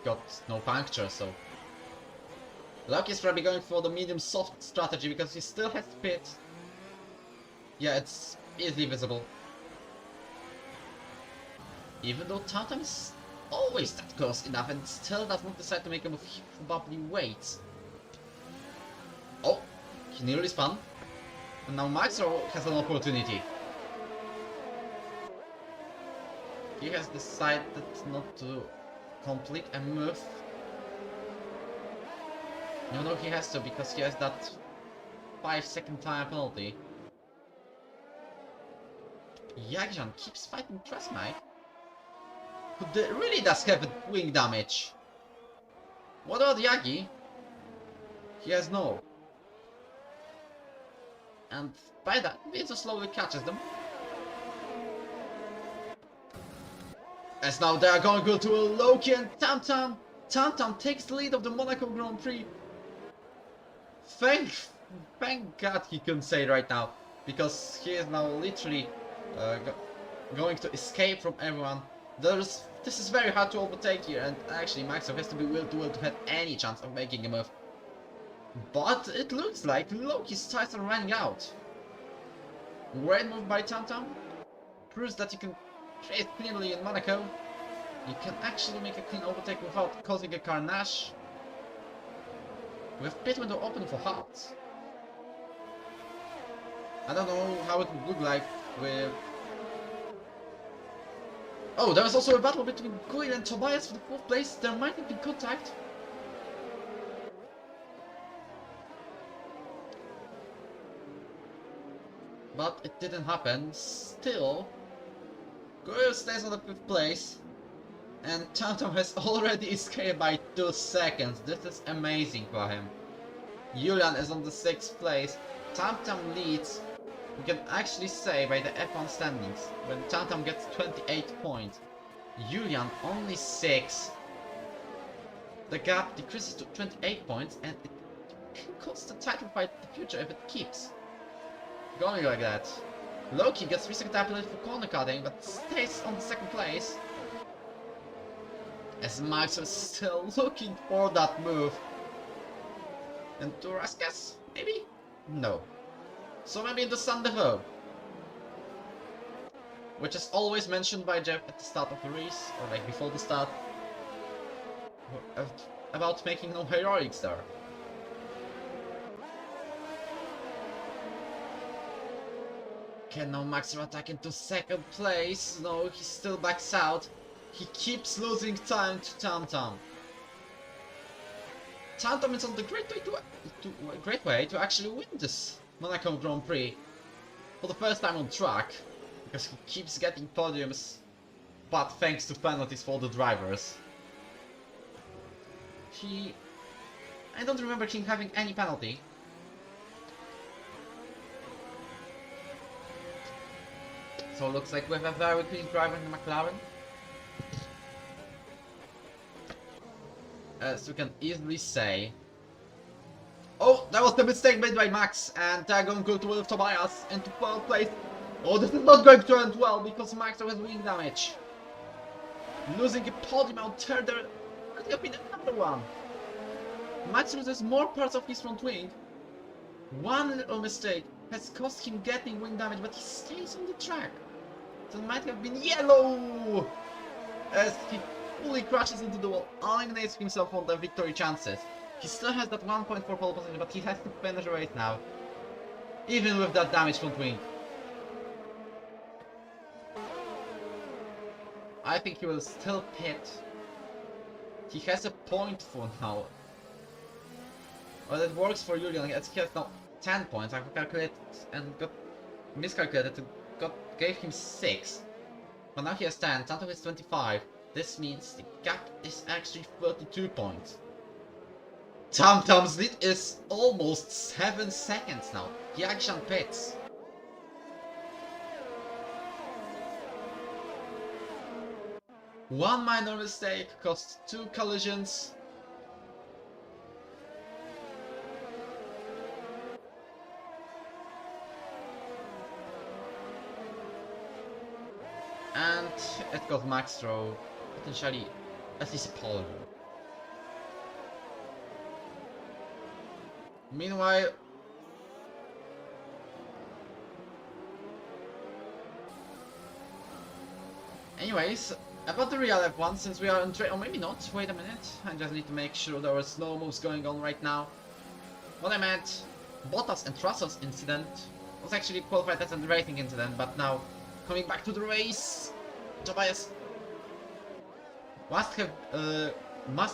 got no puncture, so Loki's probably going for the medium soft strategy because he still has to pit. Yeah, it's easily visible. Even though Tata is always that close enough and still does not decide to make a move, he probably waits. Oh, he nearly spun. And now Maxwell has an opportunity. He has decided not to complete a move. No, he has to because he has that 5-second time penalty. Yagjan keeps fighting Trasmite, who really does have wing damage. What about Yagi? He has no. And by that, Vito slowly catches them. As now they are going to go to a Loki and Tam-Tam. Tam-Tam takes the lead of the Monaco Grand Prix. Thank God he couldn't say it right now, because he is now literally going to escape from everyone. This is very hard to overtake here, and actually Maxwell has to be will to have any chance of making a move. But it looks like Loki's tires are running out. Great move by Tam-Tam. Proves that you can race cleanly in Monaco. You can actually make a clean overtake without causing a carnage. With pit window open for Hart. I don't know how it would look like with... Oh, there was also a battle between Guil and Tobias for the 4th place. There might have been contact. But it didn't happen. Still, Guil stays on the 5th place. And Tam-Tam has already escaped by 2 seconds. This is amazing for him. Julian is on the 6th place. Tam-Tam leads. We can actually say by the F1 standings, when Tam-Tam gets 28 points, Julian only 6. The gap decreases to 28 points, and it can cost the title fight in the future if it keeps going like that. Loki gets 3-second time penalty for corner cutting, but stays on the 2nd place. As Max is still looking for that move. And Turaskas? Maybe? No. So maybe the Sandevo. Which is always mentioned by Jeff at the start of the race, or like before the start. About making no heroics there. Can now Max attack into 2nd place? No, he still backs out. He keeps losing time to Tam-Tam. Tam-Tam is on the great way to actually win this Monaco Grand Prix for the first time on track, because he keeps getting podiums, but thanks to penalties for the drivers. I don't remember him having any penalty. So it looks like we have a very clean driver in the McLaren. As we can easily say. Oh, that was the mistake made by Max, and they're going to go with Tobias into 12th place. Oh, this is not going to end well because Max has wing damage. Losing a podium out there, there could have been another one. Max loses more parts of his front wing. One little mistake has cost him getting wing damage, but he stays on the track. That might have been yellow! As he fully crashes into the wall, eliminates himself on the victory chances. He still has that 1 point for pole position, but he has to finish the race now. Even with that damage front wing. I think he will still pit. He has a point for now. Well, that works for Julian. He has now 10 points. I've calculated and got miscalculated. Gave him 6. But now he has 10. Tanto has 25. This means the gap is actually 32 points. TomTom's lead is almost 7 seconds now. He actually pits. One minor mistake cost 2 collisions. And it got Max throw, potentially at least a pole. Meanwhile, anyways, about the real F1, since we are on track, or maybe not, wait a minute, I just need to make sure there are slow moves going on right now. What I meant, Bottas and Russell's incident was actually qualified as a racing incident, but now, coming back to the race, Tobias must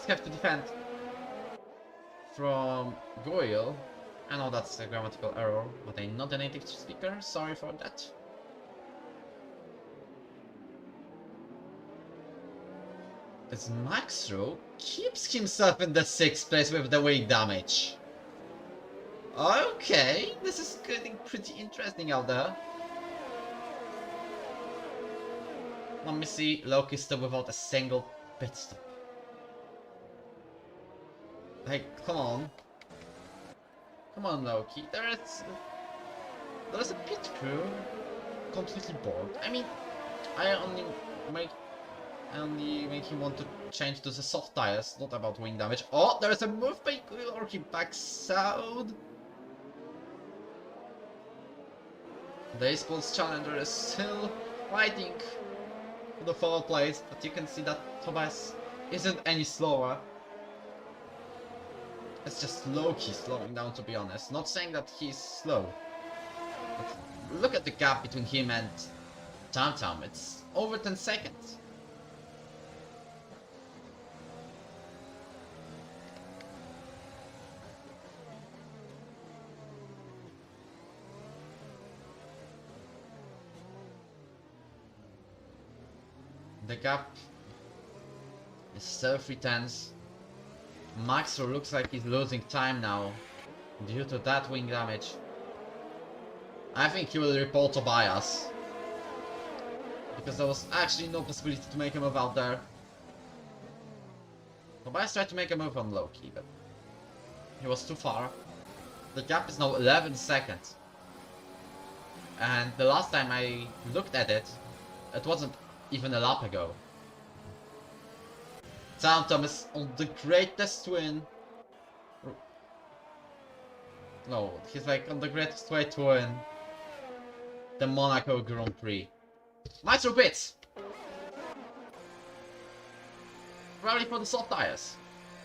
have to defend from Goyle. I know that's a grammatical error, but I'm not a native speaker, sorry for that. As Max Rowe keeps himself in the 6th place with the weight damage. Okay, this is getting pretty interesting out there. Let me see, Loki still without a single pit stop. Like, come on. Come on, Loki. There's a pit crew completely bored. I mean, I only make him want to change to the soft tires, not about wing damage. Oh, there's a move by Goyle, or he backs out. The esports challenger is still fighting for the 4th place, but you can see that Tobias isn't any slower. It's just low-key slowing down, to be honest. Not saying that he's slow. But look at the gap between him and TomTom. It's over 10 seconds. The gap is still 3/10. Max looks like he's losing time now due to that wing damage. I think he will report Tobias, because there was actually no possibility to make a move out there. Tobias tried to make a move on Loki, but he was too far. The gap is now 11 seconds. And the last time I looked at it, it wasn't even a lap ago. TomTom is on the greatest win. No, he's like on the greatest way to win the Monaco Grand Prix. Maestro pits! Probably for the soft tires.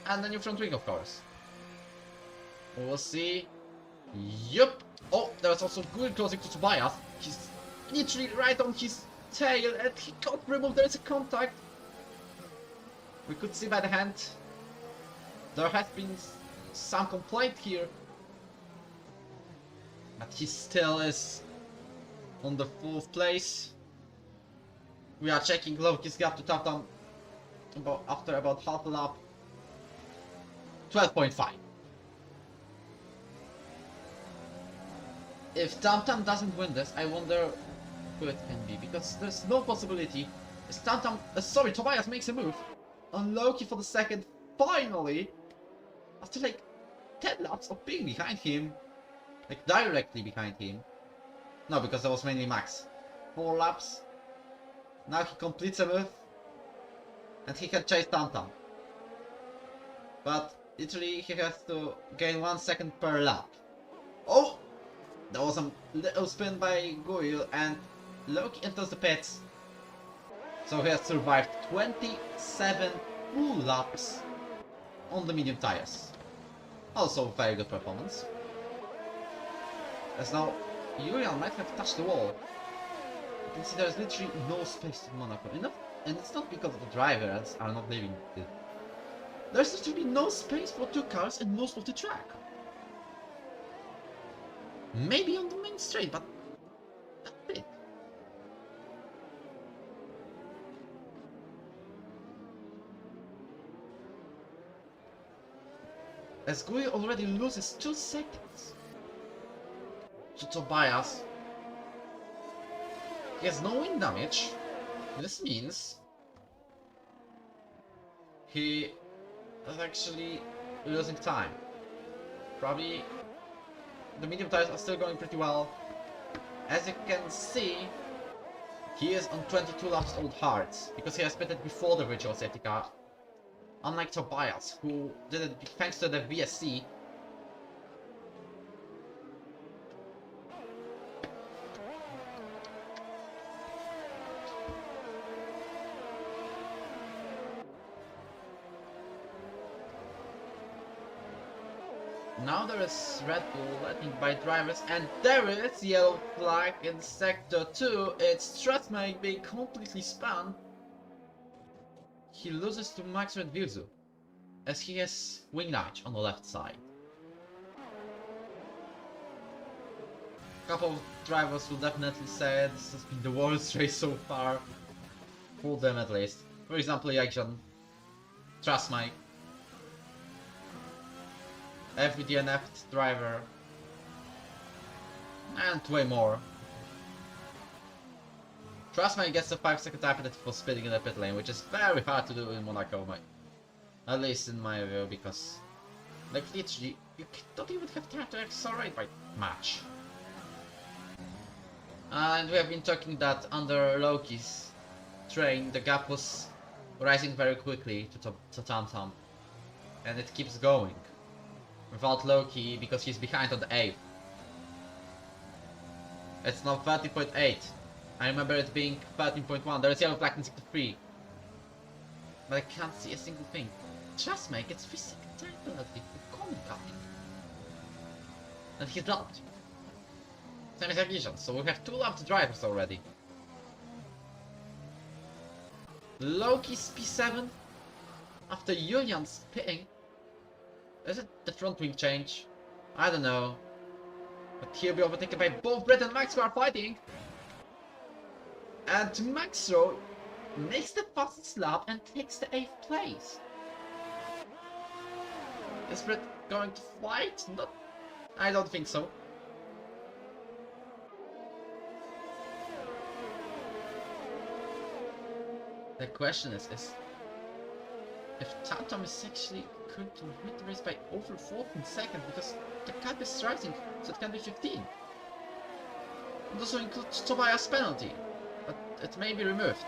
And the new front wing, of course. We'll see. Yup! Oh, there's also good closing to Tobias. He's literally right on his tail and he got removed. There's a contact. We could see by the hand there has been some complaint here, but he still is on the 4th place. We are checking Loki's gap to TomTom after about half a lap. 12.5. If TomTom doesn't win this, I wonder who it can be, because there's no possibility. Tobias makes a move on Loki for the 2nd, finally, after like 10 laps of being behind him, like directly behind him. No, because that was mainly Max. 4 laps. Now he completes a move, and he can chase TomTom. But literally he has to gain 1 second per lap. Oh! There was a little spin by Goyle, and Loki enters the pits. So he has survived 27 full laps on the medium tires. Also very good performance. As now Julian might have touched the wall. You can see there's literally no space in Monaco. And it's not because the drivers are not leaving it. There's literally no space for 2 cars in most of the track. Maybe on the main straight, but that's it. as Gui already loses 2 seconds to Tobias. He has no wing damage. This means he is actually losing time. Probably the medium tires are still going pretty well. As you can see, he is on 22 laps old hards because he has pitted before the virtual safety car. Unlike Tobias, who did it thanks to the VSC. Now there is Red Bull letting by drivers, and there is yellow flag in sector 2. It's Strasmake being completely spun. He loses to Max Red Virzu, as he has wing damage on the left side. A couple of drivers will definitely say this has been the worst race so far, for them at least. For example, Yakjan, Strasmake, every DNF'd driver, and way more. Trustmate gets a 5-second time penalty for speeding in the pit lane, which is very hard to do in Monaco, at least in my view, because like literally you don't even have time to accelerate by much. And we have been talking that under Loki's train the gap was rising very quickly to TomTom, and it keeps going. Without Loki, because he's behind on the 8th. It's now 30.8. I remember it being 13.1. There is yellow flag in sector 3. But I can't see a single thing. Just make it 3-second time penalty for common cutting. And he's dropped. Same as Aviation, so we have 2 lapped drivers already. Loki's P7 after Julian's pitting. Is it the front wing change? I don't know. But he'll be overtaken by both Brett and Max who are fighting. And Maxro makes the fastest lap and takes the 8th place. Is Brett going to fight? Not, I don't think so. The question is if TomTom is actually going to win the race by over 14 seconds, because the cap is rising, so it can be 15. It also includes Tobias' penalty, but it may be removed.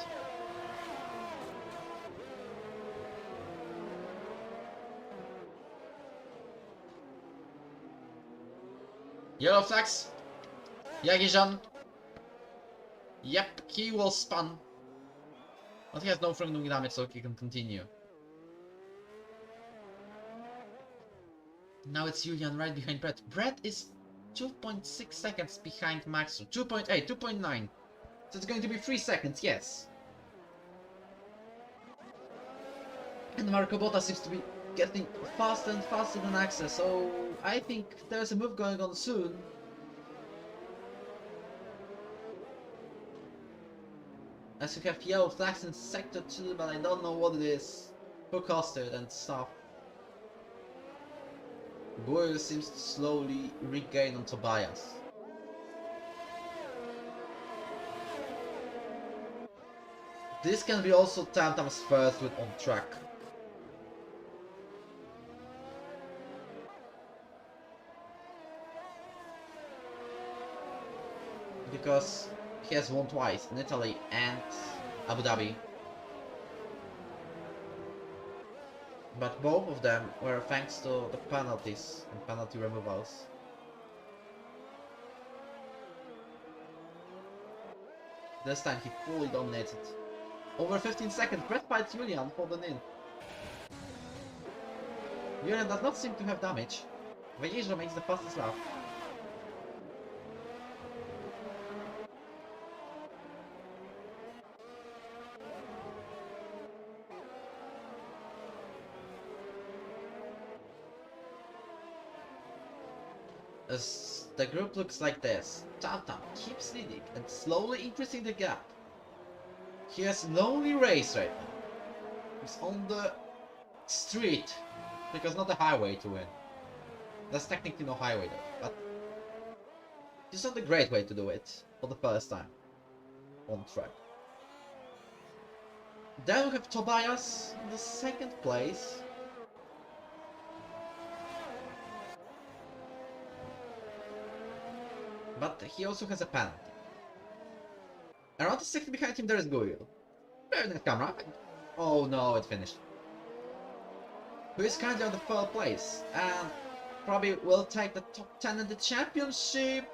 Yellow flags. Yagijan. Yep, he will spun. But he has no front wing damage, so he can continue. Now it's Julian right behind Brett. Brett is 2.6 seconds behind Max. 2.8, 2.9. So it's going to be 3 seconds, yes. And Marco Bottas seems to be getting faster and faster than Axel, so I think there's a move going on soon. As we have yellow flags in sector 2, but I don't know what it is. Who caused it and stuff. Boyle seems to slowly regain on Tobias. This can be also TomTom's first with on track. Because he has won twice in Italy and Abu Dhabi. But both of them were thanks to the penalties and penalty removals. This time he fully dominated. Over 15 seconds, Brett fights Julian for the win. Julian does not seem to have damage. Vallejo makes the fastest lap. As the group looks like this, TomTom keeps leading and slowly increasing the gap. He has an only race right now. He's on the street, because not the highway to win. That's technically no highway though, but it's not a great way to do it for the first time on track. Then we have Tobias in the second place. But he also has a penalty. Around the second behind him there is Guil. Very nice camera. Oh no, it finished. Who is currently on the third place and probably will take the top 10 in the championship.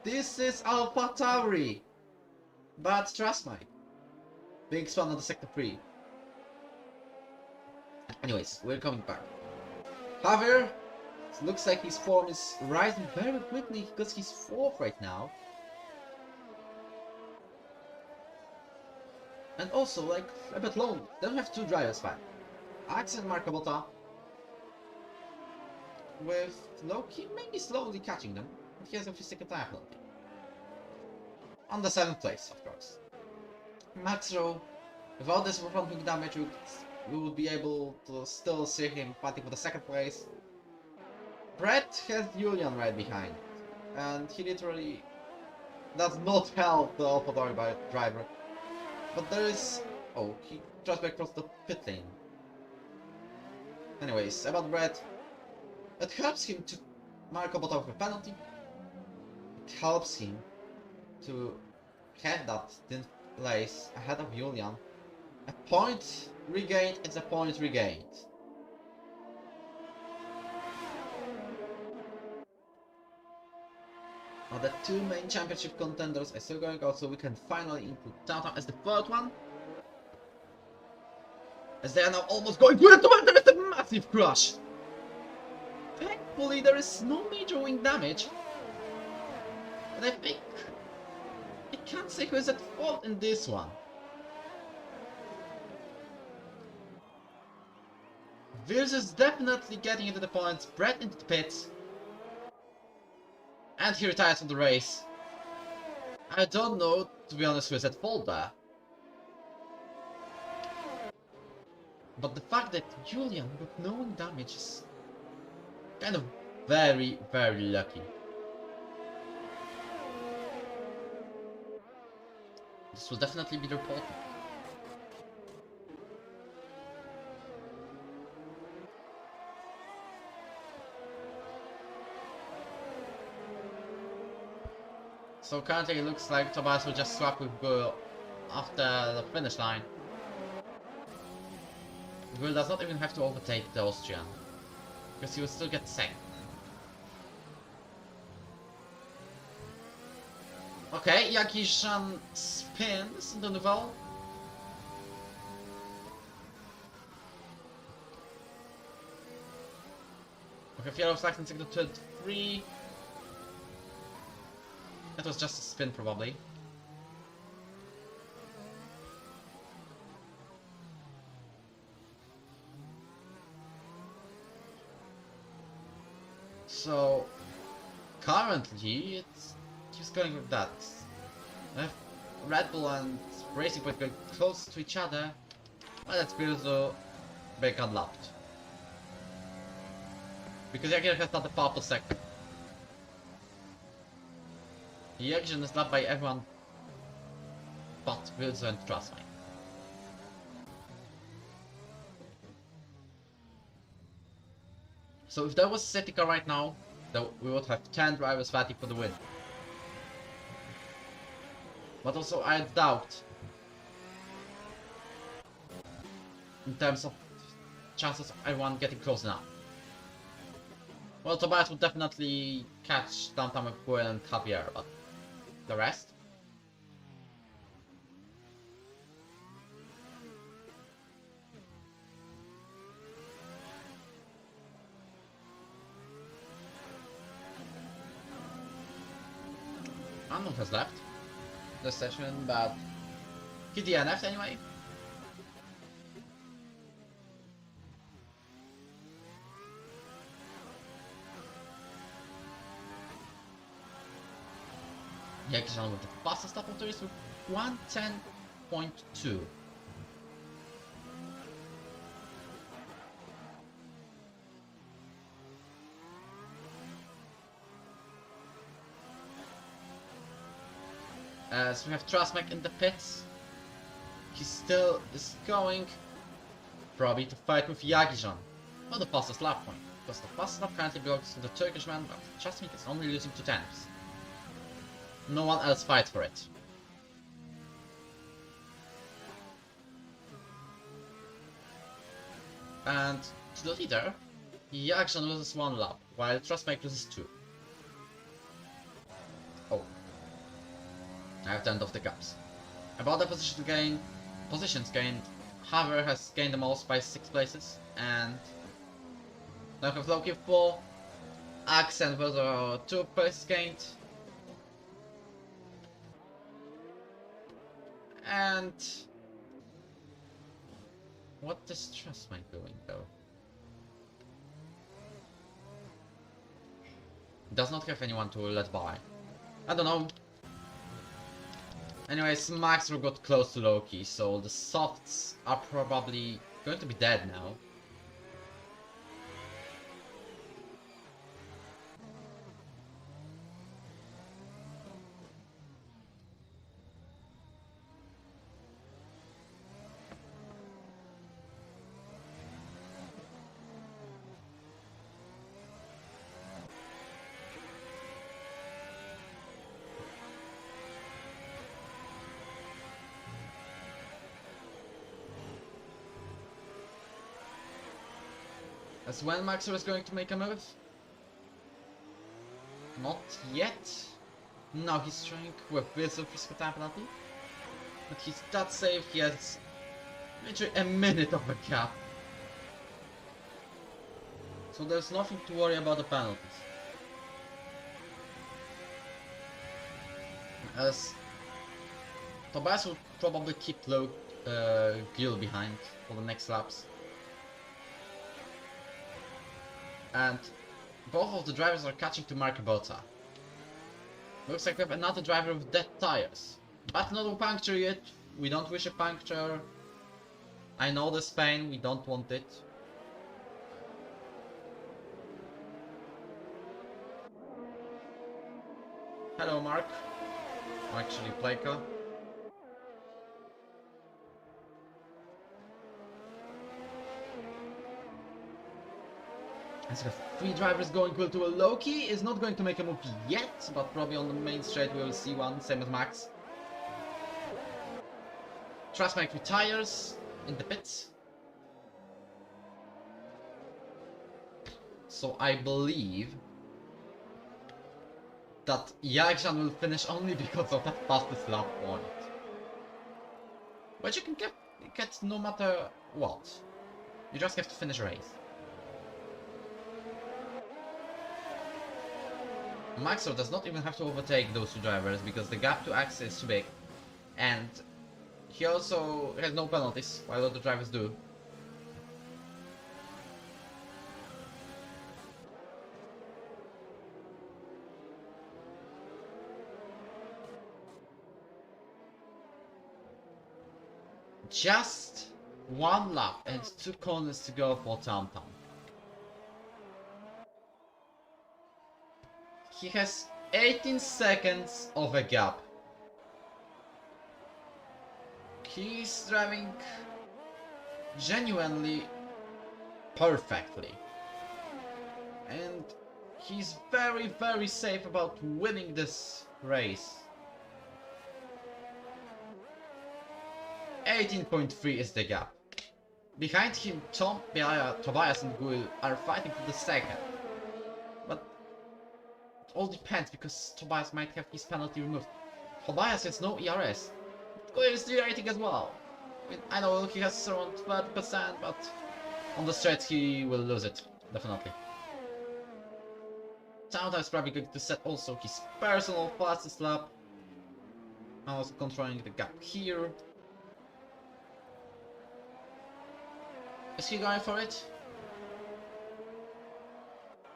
This is AlphaTauri. But trust me, being spun on the sector 3. Anyways, we're coming back. Javier, it looks like his form is rising very quickly because he's 4th right now. And also, like, a bit lonely. They don't have 2 drivers back. Ax and Marco Botta. With Loki maybe slowly catching them. But he has a physical tire penalty. On the 7th place, of course. Maxro, without this front wing damage, we would be able to still see him fighting for the 2nd place. Brett has Julian right behind. And he literally does not help the AlphaTauri driver. But there is... Oh, he tries to cross the pit lane. Anyways, about Brett. It helps him to Marco Botta with a penalty. It helps him to have that 10th place ahead of Julian. A point regained is a point regained. Now the 2 main championship contenders are still going out, so we can finally include Tata as the 3rd one. As they are now almost going to the there is a massive crash! Thankfully there is no major wing damage. But I think I can't say who is at fault in this one. Virs is definitely getting into the points, Brett into the pits. And he retires from the race. I don't know, to be honest, who is at fault there. But the fact that Julian with no wing damage is kind of very, very lucky. This will definitely be reported. So currently it looks like Tobias will just swap with Guil after the finish line. Guil does not even have to overtake the Austrian, because he will still get second. Okay, Yakishan spins into the wall. Okay, Fiero flags in sector 3. That was just a spin, probably. So currently, it's just going with that. Red Bull and Racing Point going close to each other, but that's Pirzo being unlapped. Because Yakin has not the purple sector. Yakin is lapped by everyone but Pirzo and Trustmine. So if there was safety car right now, we would have 10 drivers fighting for the win. But also I doubt, in terms of chances of everyone getting close enough. Well, Tobias would definitely catch downtown with Guil and Javier, but the rest? Unknown has left the session, but he DNF'd anyway. Yakin with the fastest lap of the race with 1:10.2. As we have Trasmek in the pits. He still is going probably to fight with Jagijan for the fastest lap point. Because the fastest lap currently belongs to the Turkish man, but Trasmek is only losing 2 tenths. No one else fights for it. And to the leader, Jagijan loses 1 lap, while Trasmek loses 2. Oh. I have turned off the gaps. About the positions gained, Haver has gained the most by 6 places, and now have Loki 4, Axe and Wilder 2 places gained, and what is Trustman doing though? Does not have anyone to let by. I don't know. Anyways, Maxwell got close to Loki, so the softs are probably going to be dead now. As when Maxwell is going to make a move? Not yet. No, he's trying with this risk of time penalty. But he's that safe, he has literally a minute of a gap. So there's nothing to worry about the penalties. As Tobias will probably keep Gil behind for the next laps. And both of the drivers are catching to Mark Bottas. Looks like we have another driver with dead tires. But not a puncture yet. We don't wish a puncture. I know this pain, we don't want it. Hello Mark. Actually Playka. As we have 3 drivers going to a Loki, is not going to make a move yet, but probably on the main straight we will see one, same as Max. Trasmek retires in the pits. So I believe that Jagijan will finish only because of that fastest lap point. But you can get no matter what. You just have to finish a race. Maxwell does not even have to overtake those 2 drivers because the gap to Axe is too big, and he also has no penalties while other drivers do. Just 1 lap and 2 corners to go for Tom Tom. He has 18 seconds of a gap. He's driving genuinely perfectly. And he's very, very safe about winning this race. 18.3 is the gap. Behind him, Tobias and Guil are fighting for the second. But all depends because Tobias might have his penalty removed. Tobias has no ERS. Guil is rating as well. I know he has around 12%, but on the stretch he will lose it, definitely. Towntown is probably going to set also his personal fastest lap. Also controlling the gap here. Is he going for it?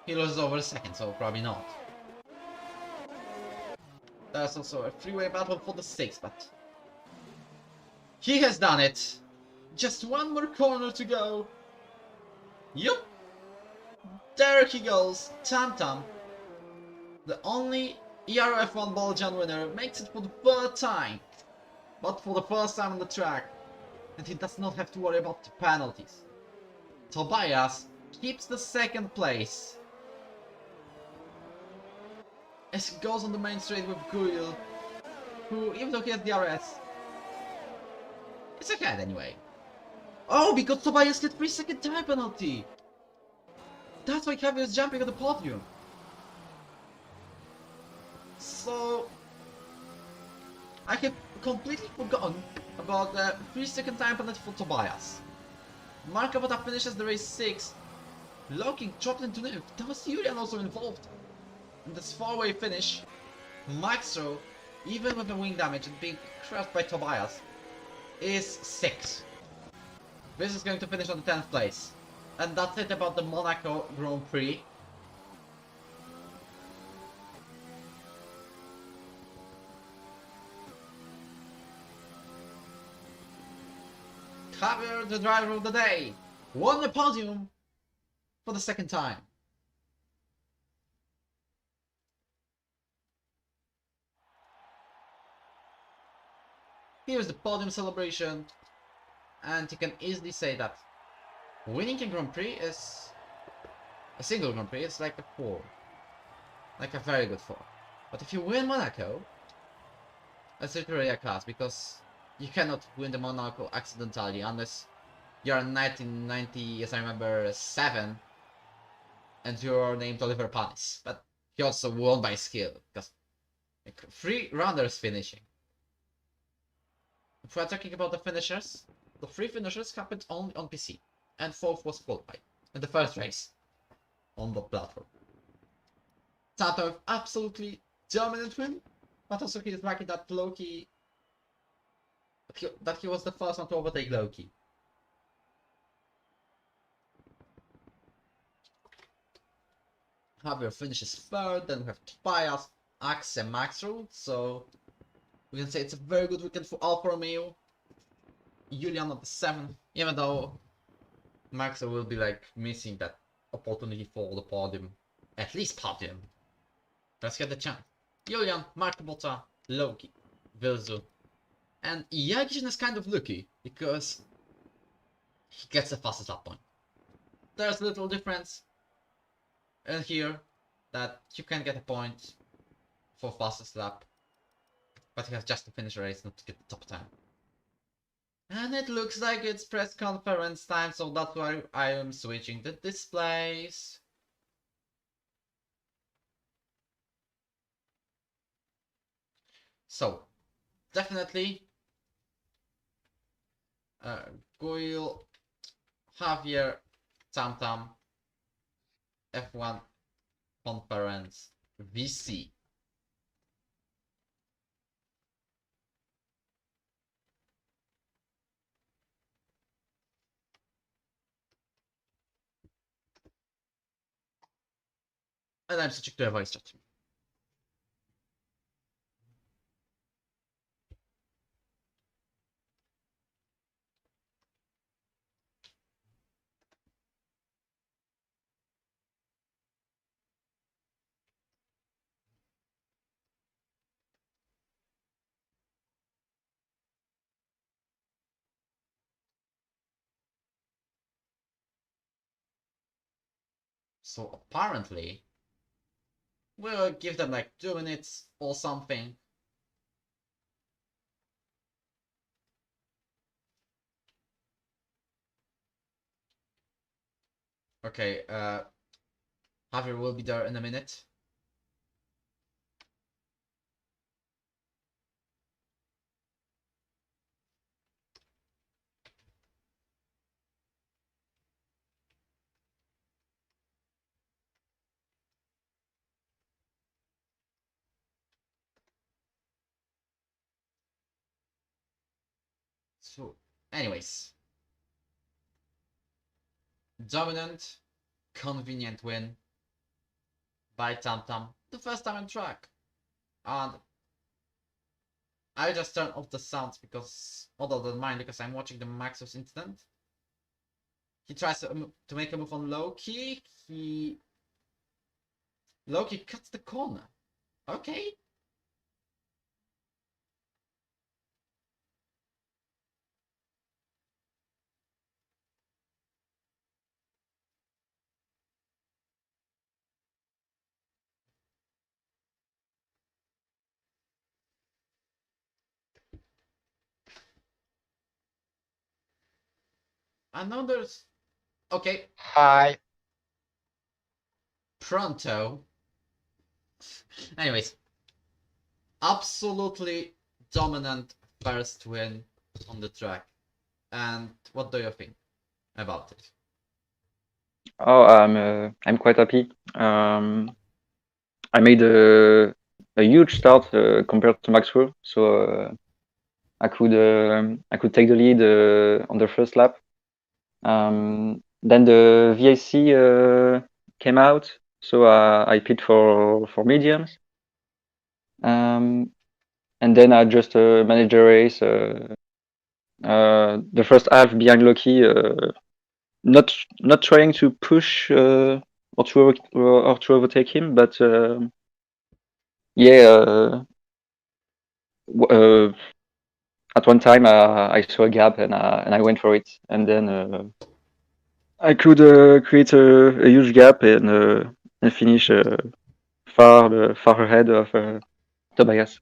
He loses over a second, so probably not. There's also a freeway battle for the 6th, but he has done it. Just 1 more corner to go. Yup. There he goes, Tam Tam. The only ERF1 Belgian winner makes it for the third time, but for the first time on the track, and he does not have to worry about the penalties. Tobias keeps the second place as he goes on the main straight with Guil, who, even though he has DRS, is ahead anyway. Oh, because Tobias get 3-second time penalty! That's why Javier is jumping at the podium. So, I have completely forgotten about the 3-second time penalty for Tobias. Mark Abata finishes the race 6. Loki dropped into 9th. That was Julian also involved in this 4-way finish. Maxro, even with the wing damage and being crushed by Tobias, is 6th. This is going to finish on the 10th place. And that's it about the Monaco Grand Prix. Javier, the driver of the day, won the podium for the second time. Here's the podium celebration, and you can easily say that winning a Grand Prix is a single Grand Prix. It's like a 4, like a very good 4. But if you win Monaco, it's literally a class, because you cannot win the Monaco accidentally unless you're in 1990, as I remember, 7, and you're named Oliver Panis. But he also won by skill, because like, 3 runners finishing. If we're talking about the finishers, the 3 finishers happened only on PC, and 4th was qualified in the first race on the platform. Tato absolutely dominant win, but also he is lucky that Loki, that he was the first one to overtake Loki. Javier finishes 3rd, then we have Tobias, Axe and Maxwell, so we can say it's a very good weekend for Alfa Romeo. Julian at the 7th, even though Maxwell will be like missing that opportunity for the podium, at least podium. Let's get the chance. Julian, Marco Botta, Loki, Vilzu, and Jagin is kind of lucky because he gets the fastest lap point. There's a little difference in here that you can get a point for fastest lap, but he has just to finish the race, not to get the top 10. And it looks like it's press conference time, so that's why I am switching the displays. So, definitely, Guil, Javier, Tam, F1 conference, VC. And I'm switching to a voice chat. So apparently, we'll give them like 2 minutes or something. Okay, Javier will be there in a minute. So, anyways, dominant, convenient win by Tam, the first time on track. And I just turned off the sounds because, other than mine, because I'm watching the Maxos incident. He tries to make a move on Loki. Loki cuts the corner. Okay. And now there's... Okay, Hi. pronto. Anyways, absolutely dominant first win on the track. And what do you think about it? Oh, I'm quite happy. I made a huge start compared to Maxwell, so I could take the lead on the first lap. Then the VIC came out, so I pit for mediums. And then I just managed the race. The first half behind Loki, not trying to push or to overtake him, but yeah. At one time, I saw a gap and I went for it, and then I could create a huge gap and finish far ahead of Tobias.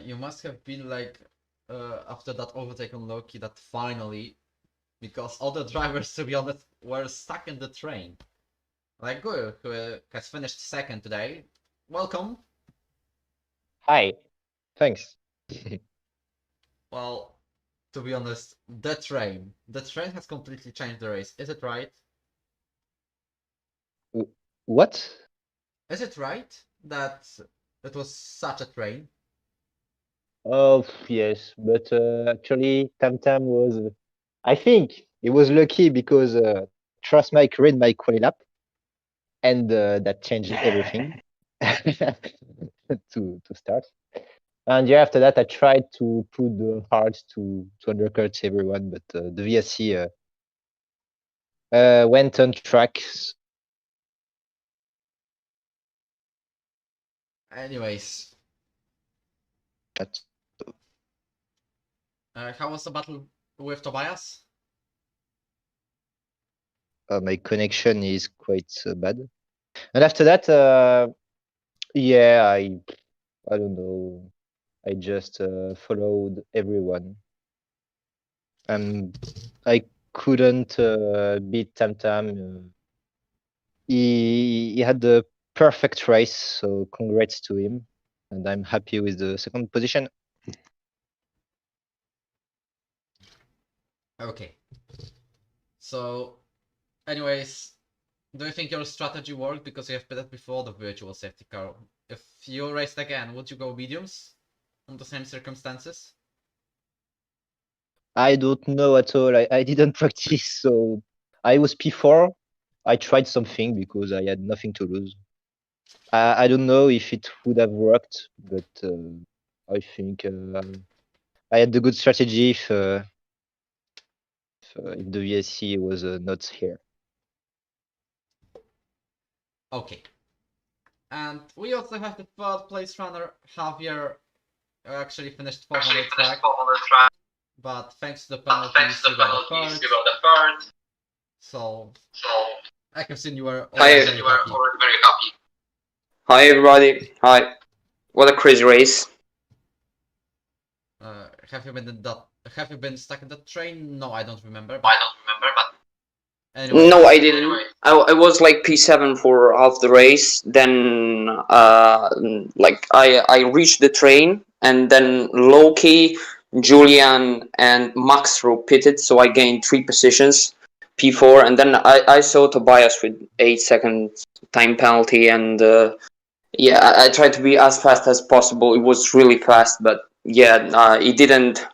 You must have been like, after that overtake on Loki, that finally, because other drivers, to be honest, were stuck in the train. Like Guru, who has finished second today. Welcome. Hi. Thanks. Well, to be honest, the train has completely changed the race. Is it right? What? Is it right that it was such a train? Oh, yes, but actually, Tam was. I think he was lucky because Trust Mike read my quali lap, and that changed everything to start. And yeah, after that, I tried to put the hard to undercut everyone, but the VSC went on track. Anyways, That's how was the battle with Tobias? my connection is quite bad. And after that, yeah, I don't know. I just followed everyone. I couldn't beat Tam Tam. He had the perfect race, so congrats to him. And I'm happy with the second position. Okay. So, anyways, do you think your strategy worked because you have pitted before the virtual safety car? If you raced again, would you go mediums under the same circumstances? I don't know at all. I didn't practice, so I was P4. I tried something because I had nothing to lose. I don't know if it would have worked, but I think I had the good strategy if the VSC was not here. Okay. And we also have the third place runner, Javier, who actually finished fourth on the track. But thanks to the penalties, you got the third. So, I can see you were already very happy. Hi everybody. Hi. What a crazy race. Have you been in that? Have you been stuck in that train? No, I don't remember. But anyways. No, I didn't. I was like P7 for half the race. Then like I reached the train, and then Loki, Julian, and Max were pitted, so I gained 3 positions, P4, and then I saw Tobias with 8-second time penalty, and yeah, I tried to be as fast as possible. It was really fast, but yeah, it didn't.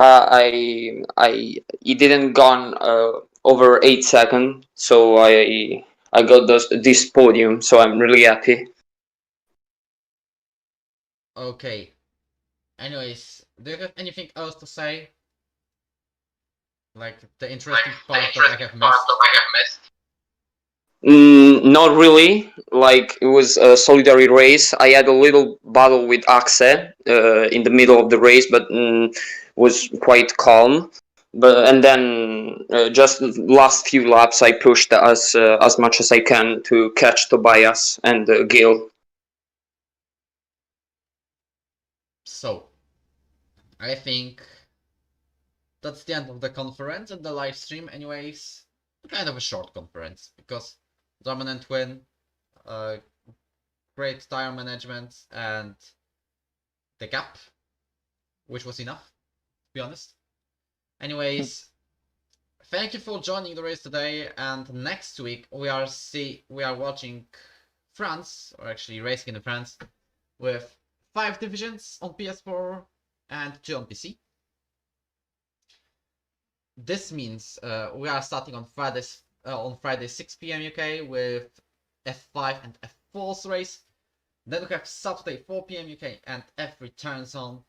It didn't gone over 8 seconds, so I got this podium. So I'm really happy. Okay. Anyways, do you have anything else to say? Like the interesting part that I have missed? Not really. Like it was a solitary race. I had a little battle with Axe in the middle of the race, but was quite calm. But and then just last few laps, I pushed as much as I can to catch Tobias and Gil. So, I think that's the end of the conference and the live stream. Anyways, kind of a short conference because dominant win, great tire management, and the gap, which was enough, to be honest. Anyways, thank you for joining the race today. And next week we are watching France, or actually racing in France, with 5 divisions on PS4 and 2 on PC. This means we are starting on Friday 6 p.m. UK with F5 and F4's race. Then we have Saturday 4 p.m. UK and F return zone.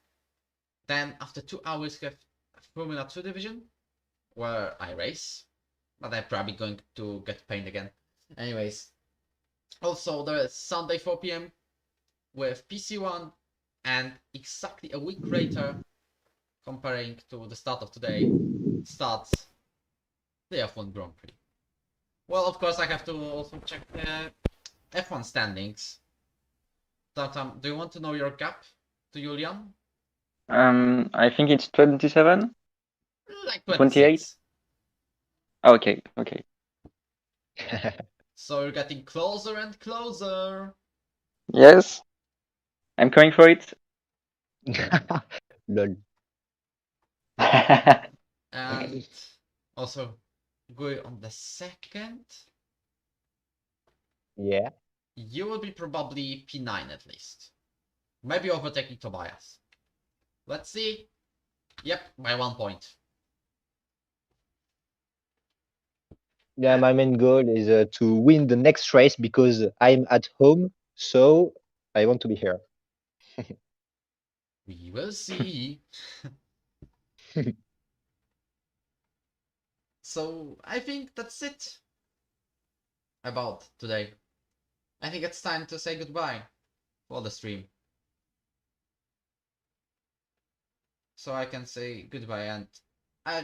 Then after 2 hours we have Formula 2 division where I race, but I'm probably going to get paid again. Anyways, also there is Sunday 4 p.m. with PC1, and exactly a week later, comparing to the start of today, starts the F1 Grand Prix. Well, of course, I have to also check the F1 standings. Do you want to know your gap to Julian? I think it's 27. Like 28? 26. Okay. So you're getting closer and closer. Yes. I'm going for it. Lol. And also going on the second, Yeah. you will be probably P9 at least. Maybe overtaking Tobias. Let's see. Yep, by 1 point. Yeah, my main goal is to win the next race because I'm at home, so I want to be here. We will see. So I think that's it about today. I think it's time to say goodbye for the stream. So I can say goodbye and